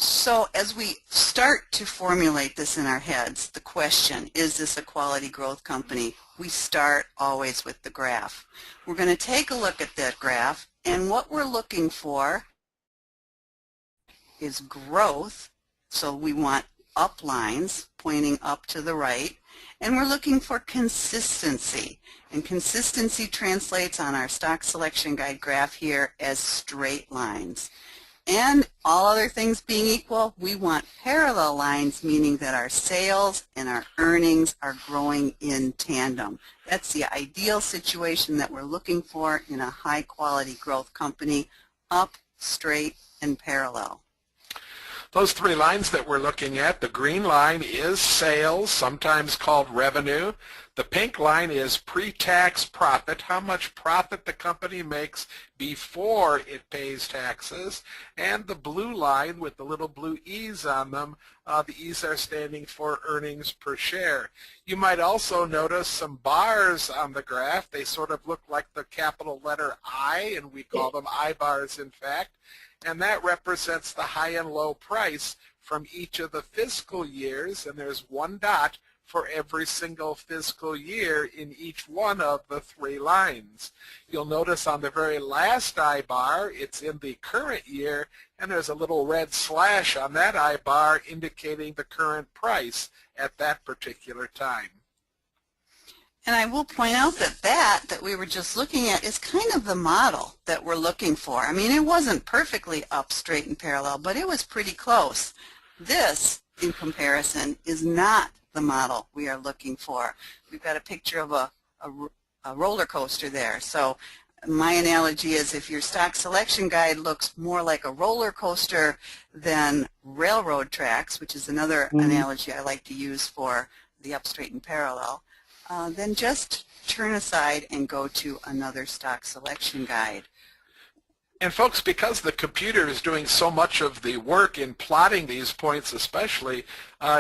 Speaker 8: So as we start to formulate this in our heads, the question, is this a quality growth company? We start always with the graph. We're going to take a look at that graph, and what we're looking for is growth. So we want up lines pointing up to the right, and we're looking for consistency. And consistency translates on our stock selection guide graph here as straight lines. And all other things being equal, we want parallel lines, meaning that our sales and our earnings are growing in tandem. That's the ideal situation that we're looking for in a high-quality growth company, up, straight, and parallel.
Speaker 9: Those three lines that we're looking at, the green line is sales, sometimes called revenue. The pink line is pre-tax profit, how much profit the company makes before it pays taxes. And the blue line with the little blue E's on them, the E's are standing for earnings per share. You might also notice some bars on the graph. They sort of look like the capital letter I, and we call them I bars in fact. And that represents the high and low price from each of the fiscal years, and there's one dot for every single fiscal year in each one of the three lines. You'll notice on the very last I bar, it's in the current year, and there's a little red slash on that I bar indicating the current price at that particular time.
Speaker 8: And I will point out that that we were just looking at is kind of the model that we're looking for. I mean, it wasn't perfectly up, straight, and parallel, but it was pretty close. This, in comparison, is not the model we are looking for. We've got a picture of a roller coaster there. So my analogy is if your stock selection guide looks more like a roller coaster than railroad tracks, which is another analogy I like to use for the up, straight, and parallel, then just turn aside and go to another stock selection guide.
Speaker 9: And folks, because the computer is doing so much of the work in plotting these points especially,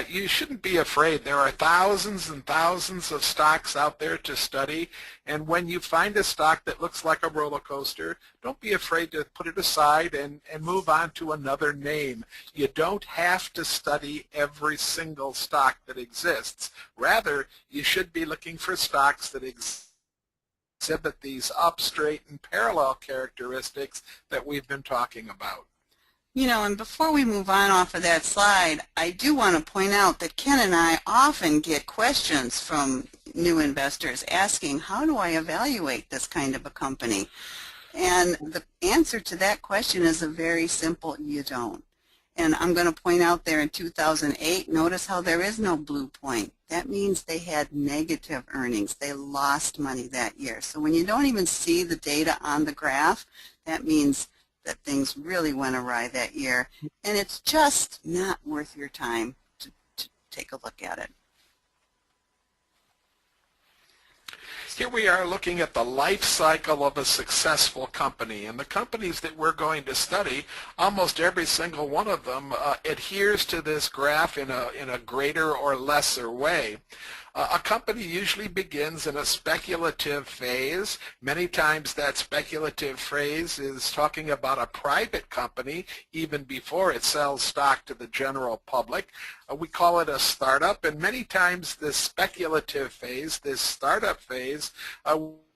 Speaker 9: you shouldn't be afraid. There are thousands and thousands of stocks out there to study, and when you find a stock that looks like a roller coaster, don't be afraid to put it aside and move on to another name. You don't have to study every single stock that exists. Rather, you should be looking for stocks that exhibit these up, straight, and parallel characteristics that we've been talking about.
Speaker 8: You know, and before we move on off of that slide, I do want to point out that Ken and I often get questions from new investors asking, how do I evaluate this kind of a company? And the answer to that question is a very simple, you don't. And I'm going to point out there in 2008, notice how there is no blue point. That means they had negative earnings. They lost money that year. So when you don't even see the data on the graph, that means that things really went awry that year. And it's just not worth your time to take a look at it.
Speaker 9: Here we are looking at the life cycle of a successful company, and the companies that we're going to study, almost every single one of them adheres to this graph in a greater or lesser way. A company usually begins in a speculative phase. Many times that speculative phase is talking about a private company even before it sells stock to the general public. We call it a startup, and many times this speculative phase, this startup phase,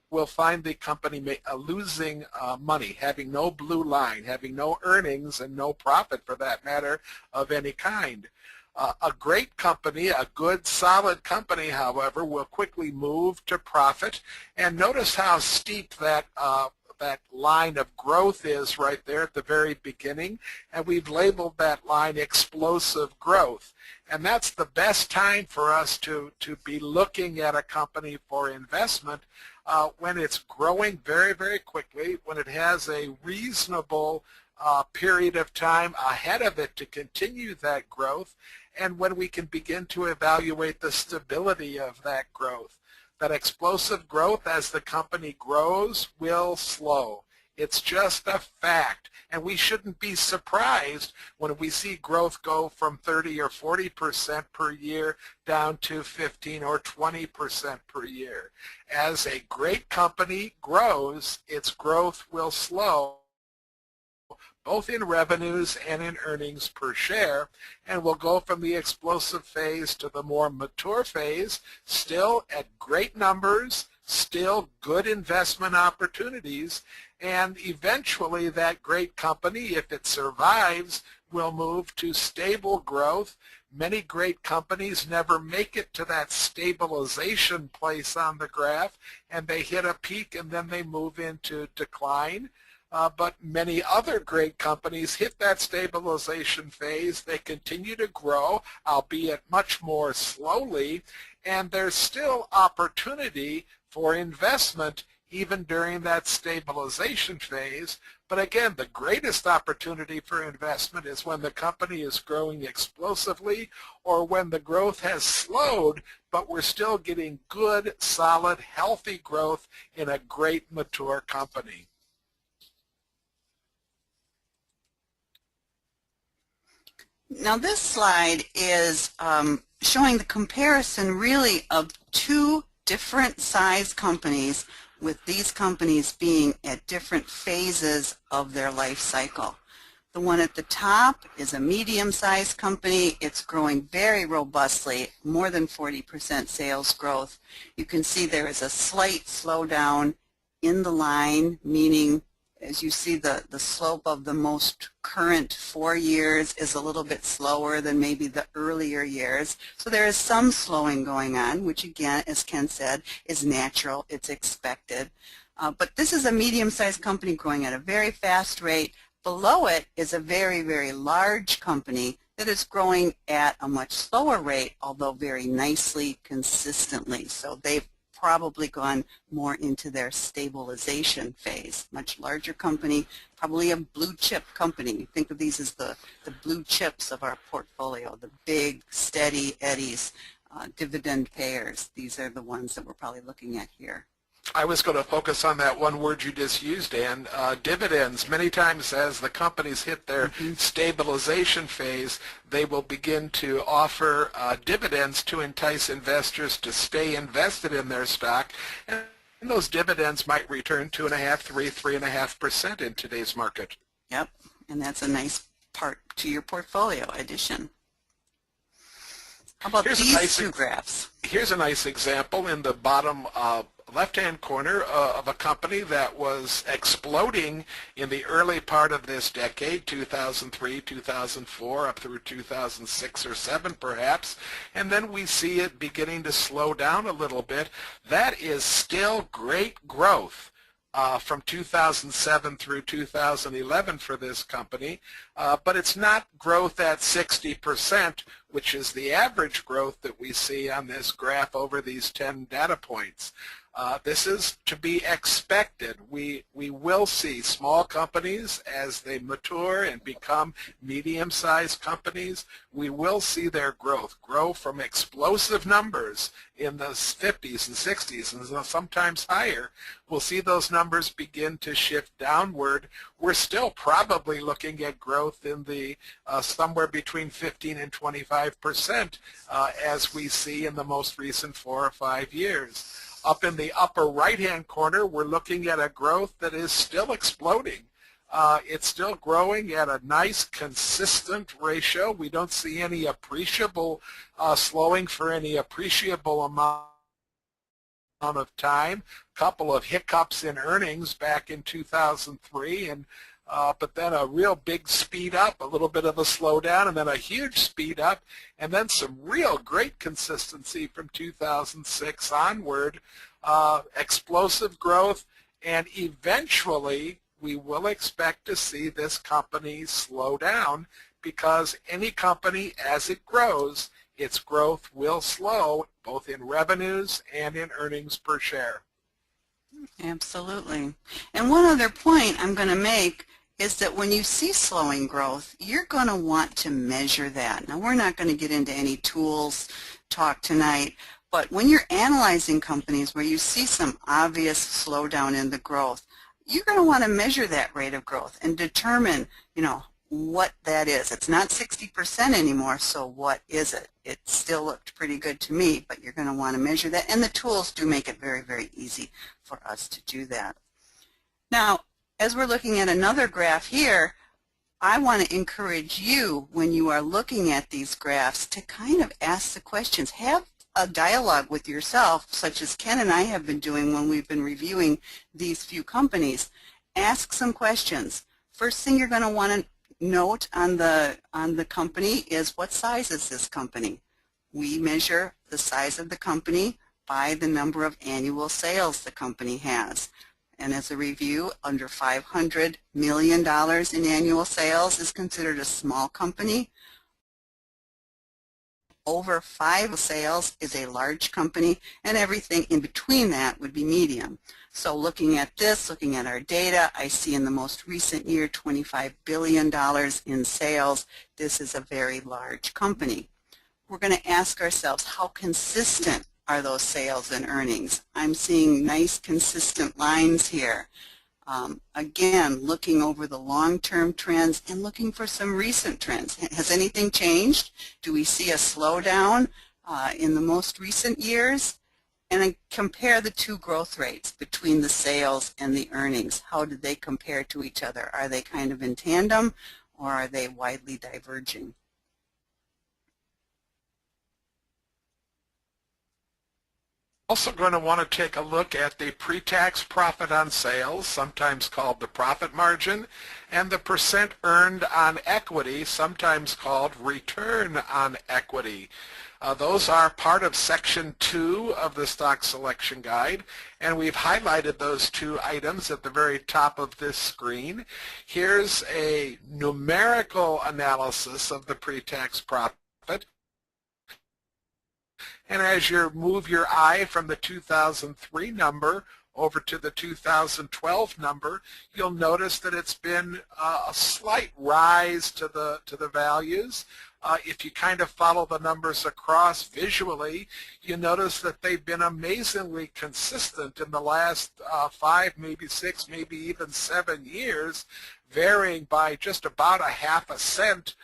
Speaker 9: will find the company losing money, having no blue line, having no earnings and no profit for that matter of any kind. A great company, a good solid company, however, will quickly move to profit, and notice how steep that that line of growth is right there at the very beginning, and we've labeled that line explosive growth. And that's the best time for us to be looking at a company for investment when it's growing very, very quickly, when it has a reasonable period of time ahead of it to continue that growth, and when we can begin to evaluate the stability of that growth. That explosive growth as the company grows will slow. It's just a fact, and we shouldn't be surprised when we see growth go from 30 or 40% per year down to 15 or 20% per year. As a great company grows, its growth will slow, both in revenues and in earnings per share, and we'll go from the explosive phase to the more mature phase, still at great numbers, still good investment opportunities, and eventually that great company, if it survives, will move to stable growth. Many great companies never make it to that stabilization place on the graph, and they hit a peak and then they move into decline. But many other great companies hit that stabilization phase. They continue to grow, albeit much more slowly, and there's still opportunity for investment even during that stabilization phase. But again, the greatest opportunity for investment is when the company is growing explosively or when the growth has slowed, but we're still getting good, solid, healthy growth in a great, mature company.
Speaker 8: Now this slide is showing the comparison really of two different size companies, with these companies being at different phases of their life cycle. The one at the top is a medium-sized company. It's growing very robustly, more than 40% sales growth. You can see there is a slight slowdown in the line, meaning as you see the slope of the most current 4 years is a little bit slower than maybe the earlier years. So there is some slowing going on, which again, as Ken said, is natural, it's expected. But this is a medium-sized company growing at a very fast rate. Below it is a very, very large company that is growing at a much slower rate, although very nicely, consistently. So they've probably gone more into their stabilization phase. Much larger company, probably a blue chip company. Think of these as the blue chips of our portfolio, the big, steady eddies, dividend payers. These are the ones that we're probably looking at here.
Speaker 9: I was going to focus on that one word you just used, Ann, dividends. Many times as the companies hit their stabilization phase, they will begin to offer dividends to entice investors to stay invested in their stock. And those dividends might return 2.5%, 3.5% in today's market.
Speaker 8: Yep, and that's a nice part to your portfolio addition. How about these two graphs?
Speaker 9: Here's a nice example in the bottom left-hand corner of a company that was exploding in the early part of this decade, 2003, 2004, up through 2006 or 7 perhaps, and then we see it beginning to slow down a little bit. That is still great growth from 2007 through 2011 for this company, but it's not growth at 60%, which is the average growth that we see on this graph over these 10 data points. This is to be expected. We will see small companies as they mature and become medium-sized companies. We will see their growth grow from explosive numbers in the 50s and 60s and sometimes higher. We'll see those numbers begin to shift downward. We're still probably looking at growth in the somewhere between 15 and 25% as we see in the most recent 4 or 5 years. Up in the upper right-hand corner, we're looking at a growth that is still exploding. It's still growing at a nice, consistent ratio. We don't see any appreciable slowing for any appreciable amount of time. A couple of hiccups in earnings back in 2003, and but then a real big speed up, a little bit of a slowdown, and then a huge speed up, and then some real great consistency from 2006 onward. Explosive growth, And eventually, we will expect to see this company slow down because any company, as it grows, its growth will slow both in revenues and in earnings per share.
Speaker 8: Absolutely. And one other point I'm going to make is that when you see slowing growth, you're going to want to measure that. Now, we're not going to get into any tools talk tonight, but when you're analyzing companies where you see some obvious slowdown in the growth, you're going to want to measure that rate of growth and determine, what that is. It's not 60% anymore, so what is it? It still looked pretty good to me, but you're going to want to measure that, and the tools do make it very, very easy for us to do that. Now, as we're looking at another graph here, I want to encourage you, when you are looking at these graphs, to kind of ask the questions. Have a dialogue with yourself, such as Ken and I have been doing when we've been reviewing these few companies. Ask some questions. First thing you're going to want to note on the company is, what size is this company? We measure the size of the company by the number of annual sales the company has. And as a review, under $500 million in annual sales is considered a small company. Over 5 sales is a large company, and everything in between that would be medium. So looking at this, looking at our data, I see in the most recent year $25 billion in sales. This is a very large company. We're going to ask ourselves, how consistent are those sales and earnings? I'm seeing nice consistent lines here. Again, looking over the long-term trends and looking for some recent trends. Has anything changed? Do we see a slowdown in the most recent years? And I compare the two growth rates between the sales and the earnings. How did they compare to each other? Are they kind of in tandem, or are they widely diverging?
Speaker 9: Also going to want to take a look at the pre-tax profit on sales, sometimes called the profit margin, and the percent earned on equity, sometimes called return on equity. Those are part of Section 2 of the Stock Selection Guide, and we've highlighted those two items at the very top of this screen. Here's a numerical analysis of the pre-tax profit. And as you move your eye from the 2003 number over to the 2012 number, you'll notice that it's been a slight rise to the values. If you kind of follow the numbers across visually, you notice that they've been amazingly consistent in the last 5, maybe 6, maybe even 7 years, varying by just about a ½ cent.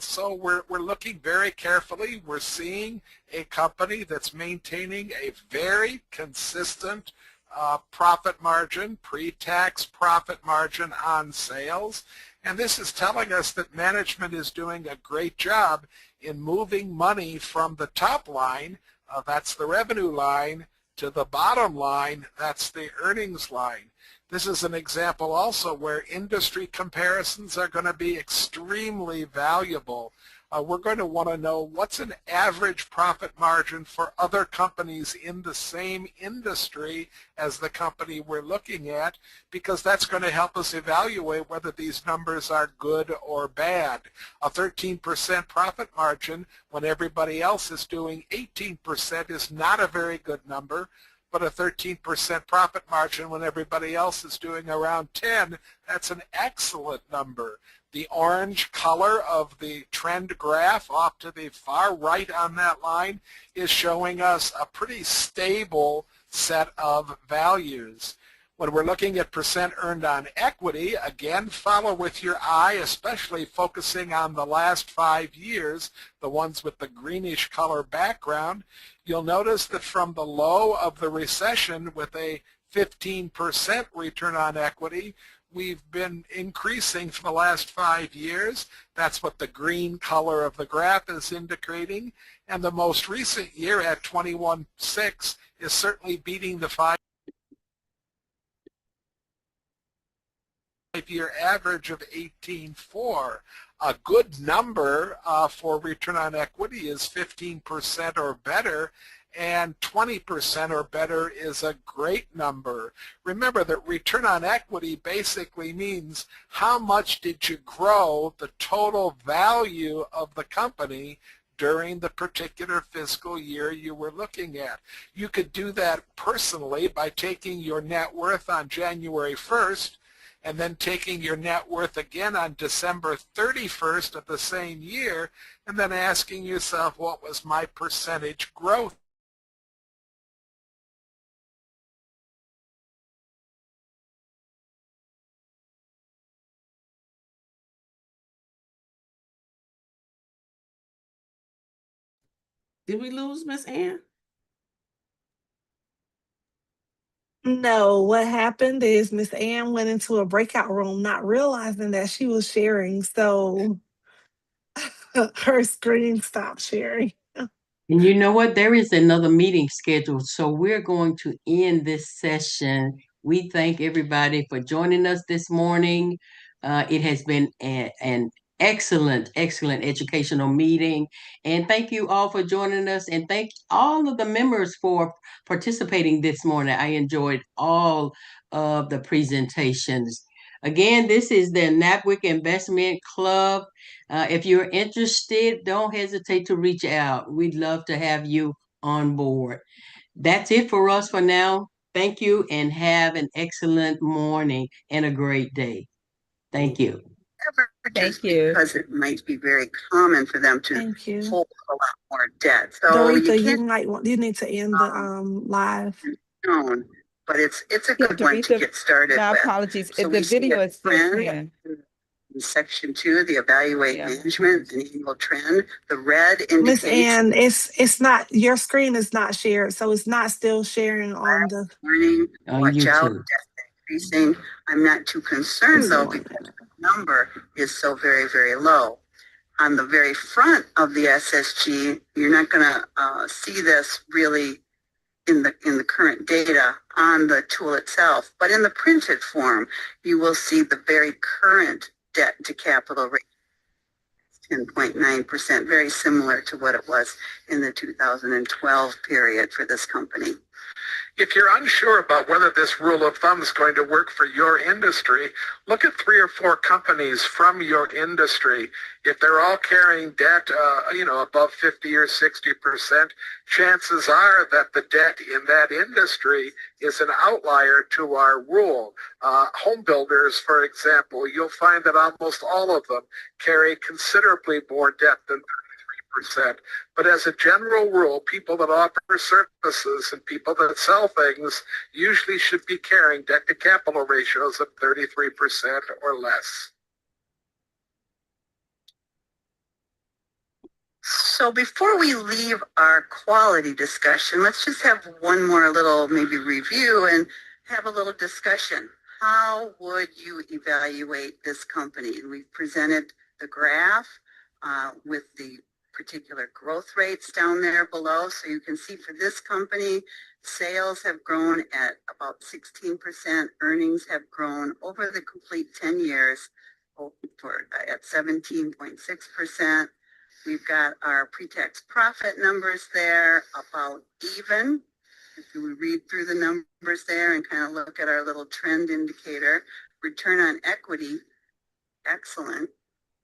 Speaker 9: So we're looking very carefully. We're seeing a company that's maintaining a very consistent profit margin, pre-tax profit margin on sales. And this is telling us that management is doing a great job in moving money from the top line, that's the revenue line, to the bottom line, that's the earnings line. This is an example also where industry comparisons are going to be extremely valuable. We're going to want to know what's an average profit margin for other companies in the same industry as the company we're looking at, because that's going to help us evaluate whether these numbers are good or bad. A 13% profit margin when everybody else is doing 18% is not a very good number. But a 13% profit margin when everybody else is doing around 10, that's an excellent number. The orange color of the trend graph off to the far right on that line is showing us a pretty stable set of values. When we're looking at percent earned on equity, again, follow with your eye, especially focusing on the last 5 years, the ones with the greenish color background. You'll notice that from the low of the recession with a 15% return on equity, we've been increasing for the last 5 years. That's what the green color of the graph is indicating. And the most recent year at 21.6 is certainly beating the 5-year average of 18.4. A good number for return on equity is 15% or better, and 20% or better is a great number. Remember that return on equity basically means how much did you grow the total value of the company during the particular fiscal year you were looking at. You could do that personally by taking your net worth on January 1st and then taking your net worth again on December 31st of the same year and then asking yourself, what was my percentage growth?
Speaker 6: Did we lose Miss Ann?
Speaker 5: No, what happened is Miss Ann went into a breakout room, not realizing that she was sharing. So her screen stopped sharing.
Speaker 2: And you know what? There is another meeting scheduled, so we're going to end this session. We thank everybody for joining us this morning. It has been an excellent, excellent educational meeting. And thank you all for joining us. And thank all of the members for participating this morning. I enjoyed all of the presentations. Again, this is the Nabwic Investment Club. If you're interested, don't hesitate to reach out. We'd love to have you on board. That's it for us for now. Thank you and have an excellent morning and a great day. Thank you.
Speaker 1: Thank you.
Speaker 8: Because it might be very common for them to
Speaker 5: Thank you.
Speaker 8: hold a lot more debt. So
Speaker 5: Doretha, you need to end the live.
Speaker 8: known, but it's a
Speaker 1: Yeah,
Speaker 8: good one to
Speaker 1: Doretha,
Speaker 8: get started
Speaker 1: my
Speaker 8: with.
Speaker 1: apologies.
Speaker 8: So
Speaker 1: The
Speaker 8: we see
Speaker 1: video
Speaker 8: a
Speaker 1: is still
Speaker 8: trend
Speaker 1: playing.
Speaker 8: in section 2, the evaluate
Speaker 1: Yeah.
Speaker 8: management, an annual trend. The red
Speaker 5: Miss
Speaker 8: indicates
Speaker 5: Ann, it's not, your screen is not shared, so it's not still sharing on the
Speaker 8: warning,
Speaker 2: On
Speaker 8: watch out,
Speaker 2: YouTube.
Speaker 8: debt increasing. I'm not too concerned though because the number is so very, very low. On the very front of the SSG, you're not going to see this really in the current data on the tool itself, but in the printed form, you will see the very current debt to capital rate, 10.9%, very similar to what it was in the 2012 period for this company.
Speaker 9: If you're unsure about whether this rule of thumb is going to work for your industry, look at 3 or 4 companies from your industry. If they're all carrying debt, above 50 or 60%, chances are that the debt in that industry is an outlier to our rule. Home builders, for example, you'll find that almost all of them carry considerably more debt than 33%. But as a general rule, people that offer services and people that sell things usually should be carrying debt to capital ratios of 33% or less.
Speaker 8: So before we leave our quality discussion, let's just have one more little maybe review and have a little discussion. How would you evaluate this company? And we've presented the graph with the particular growth rates down there below. So you can see for this company, sales have grown at about 16%. Earnings have grown over the complete 10 years at 17.6%. We've got our pre-tax profit numbers there about even. If we read through the numbers there and kind of look at our little trend indicator, return on equity, excellent.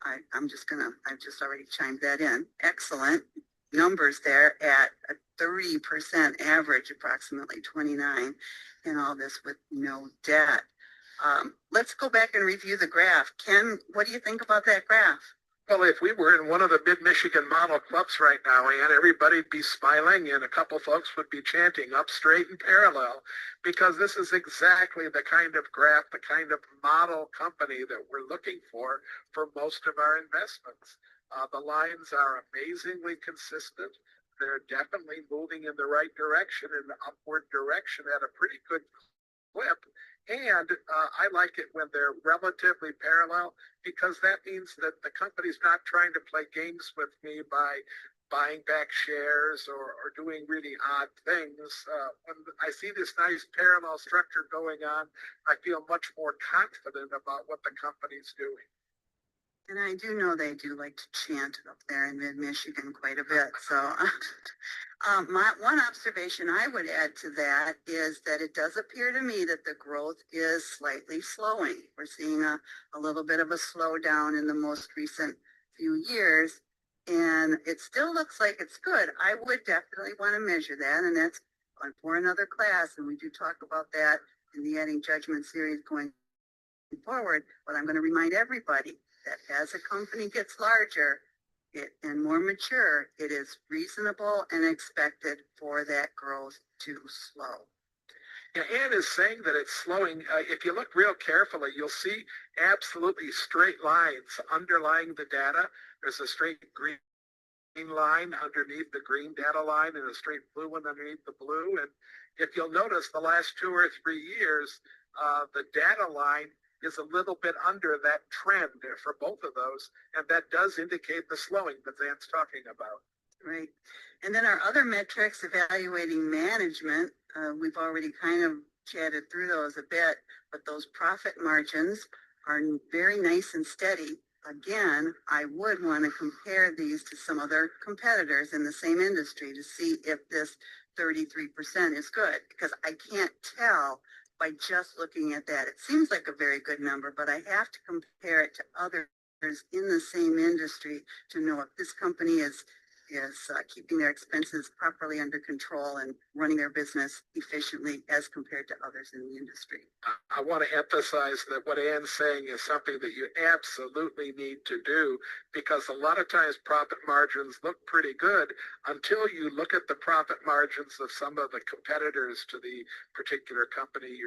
Speaker 8: I've just already chimed that in. Excellent numbers there at a 30% average, approximately 29, and all this with no debt. Let's go back and review the graph. Ken, what do you think about that graph?
Speaker 9: Well, if we were in one of the mid-Michigan model clubs right now, Ann, everybody'd be smiling and a couple folks would be chanting up straight and parallel, because this is exactly the kind of graph, the kind of model company that we're looking for most of our investments. The lines are amazingly consistent. They're definitely moving in the right direction, in the upward direction at a pretty good clip. And I like it when they're relatively parallel, because that means that the company's not trying to play games with me by buying back shares or doing really odd things. When I see this nice parallel structure going on, I feel much more confident about what the company's doing.
Speaker 8: And I do know they do like to chant up there in mid-Michigan quite a bit. So My one observation I would add to that is that it does appear to me that the growth is slightly slowing. We're seeing a little bit of a slowdown in the most recent few years, and it still looks like it's good. I would definitely want to measure that, and that's on for another class, and we do talk about that in the Adding Judgment series going forward. But I'm going to remind everybody that as a company gets larger, and more mature, it is reasonable and expected for that growth to slow.
Speaker 9: Yeah, Ann is saying that it's slowing. If you look real carefully, you'll see absolutely straight lines underlying the data. There's a straight green line underneath the green data line and a straight blue one underneath the blue. And if you'll notice, the last 2 or 3 years, the data line is a little bit under that trend for both of those, and that does indicate the slowing that Zan's talking about.
Speaker 8: Right. And then our other metrics evaluating management, we've already kind of chatted through those a bit, but those profit margins are very nice and steady. Again, I would want to compare these to some other competitors in the same industry to see if this 33% is good, because I can't tell by just looking at that. It seems like a very good number, but I have to compare it to others in the same industry to know if this company is keeping their expenses properly under control and running their business efficiently as compared to others in the industry.
Speaker 9: I want to emphasize that what Ann's saying is something that you absolutely need to do, because a lot of times profit margins look pretty good until you look at the profit margins of some of the competitors to the particular company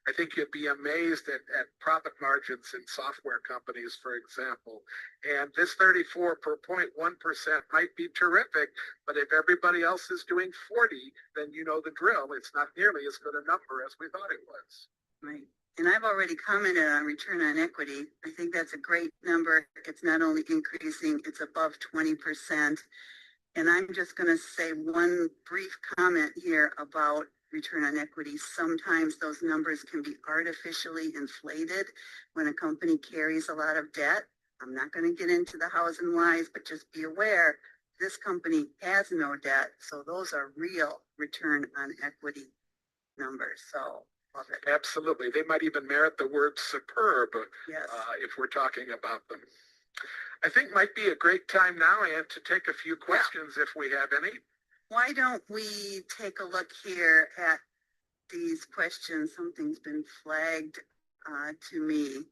Speaker 9: I think you'd be amazed at profit margins in software companies, for example. And this 34.1% might be terrific, but if everybody else is doing 40, then you know the drill. It's not nearly as good a number as we thought it was.
Speaker 8: Right. And I've already commented on return on equity. I think that's a great number. It's not only increasing, it's above 20%. And I'm just going to say one brief comment here about return on equity. Sometimes those numbers can be artificially inflated when a company carries a lot of debt. I'm not going to get into the hows and whys, but just be aware this company has no debt. So those are real return on equity numbers. So love it.
Speaker 9: Absolutely. They might even merit the word superb
Speaker 8: Yes.
Speaker 9: If we're talking about them. I think might be a great time now, Ann, to take a few questions if we have any.
Speaker 8: Why don't we take a look here at these questions? Something's been flagged to me.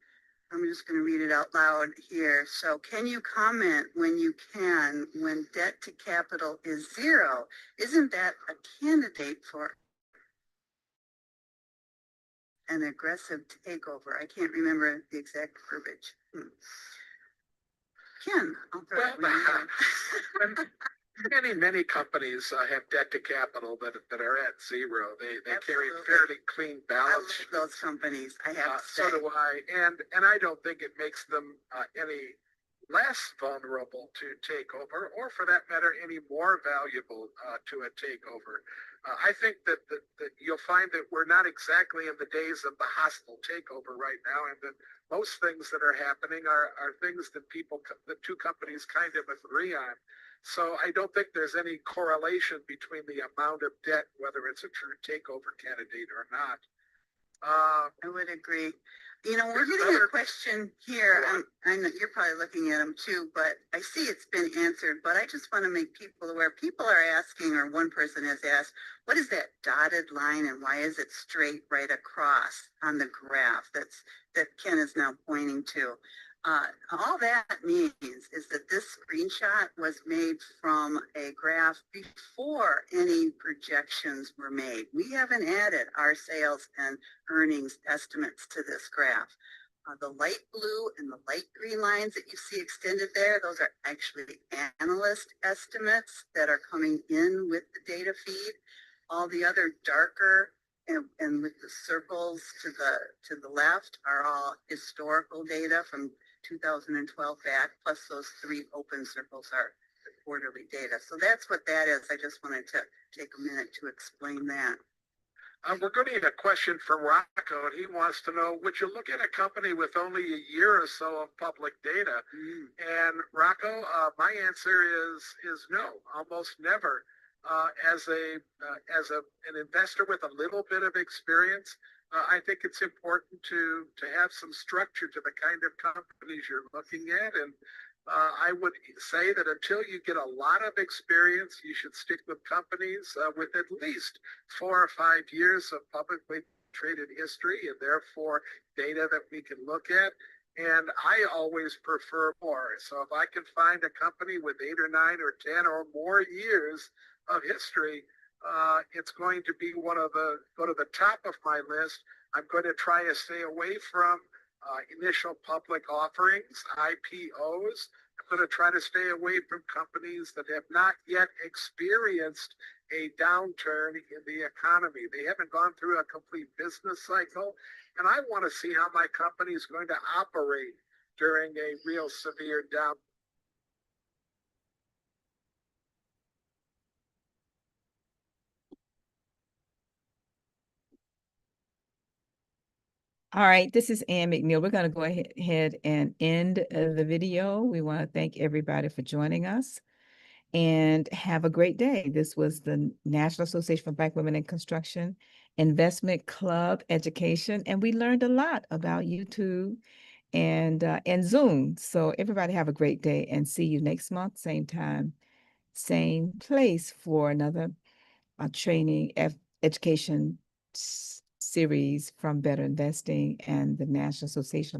Speaker 8: I'm just going to read it out loud here. So can you comment when you can, when debt to capital is 0? Isn't that a candidate for an aggressive takeover? I can't remember the exact verbiage. Ken, I'll throw it to you.
Speaker 9: Many companies have debt to capital that are at 0. They carry fairly clean balance sheets.
Speaker 8: I love those companies. I have to say.
Speaker 9: So do I, and I don't think it makes them any less vulnerable to takeover, or for that matter, any more valuable to a takeover. I think that you'll find that we're not exactly in the days of the hostile takeover right now, and that most things that are happening are things that the two companies kind of agree on. So I don't think there's any correlation between the amount of debt, whether it's a true takeover candidate or not.
Speaker 8: I would agree. You know, we're getting a question here. I know you're probably looking at them too, but I see it's been answered. But I just want to make people aware. People are asking, or one person has asked, what is that dotted line and why is it straight right across on the graph that Ken is now pointing to? All that means is that this screenshot was made from a graph before any projections were made. We haven't added our sales and earnings estimates to this graph. The light blue and the light green lines that you see extended there, those are actually analyst estimates that are coming in with the data feed. All the other darker and with the circles to the left are all historical data from 2012 back, plus those 3 open circles are the quarterly data. So that's what that is. I just wanted to take a minute to explain that.
Speaker 9: We're going to get a question from Rocco, and he wants to know, would you look at a company with only a year or so of public data? And Rocco, my answer is no, almost never. an investor with a little bit of experience, I think it's important to have some structure to the kind of companies you're looking at. And I would say that until you get a lot of experience, you should stick with companies with at least 4 or 5 years of publicly traded history and therefore data that we can look at. And I always prefer more. So if I can find a company with 8 or 9 or 10 or more years of history, it's going to be go to the top of my list. I'm going to try to stay away from initial public offerings, IPOs. I'm going to try to stay away from companies that have not yet experienced a downturn in the economy. They haven't gone through a complete business cycle. And I want to see how my company is going to operate during a real severe down.
Speaker 1: All right, this is Ann McNeil. We're going to go ahead and end the video. We want to thank everybody for joining us and have a great day. This was the National Association for Black Women in Construction Investment Club Education, and we learned a lot about YouTube and Zoom. So everybody have a great day and see you next month, same time, same place for another training education series from Better Investing and the National Association of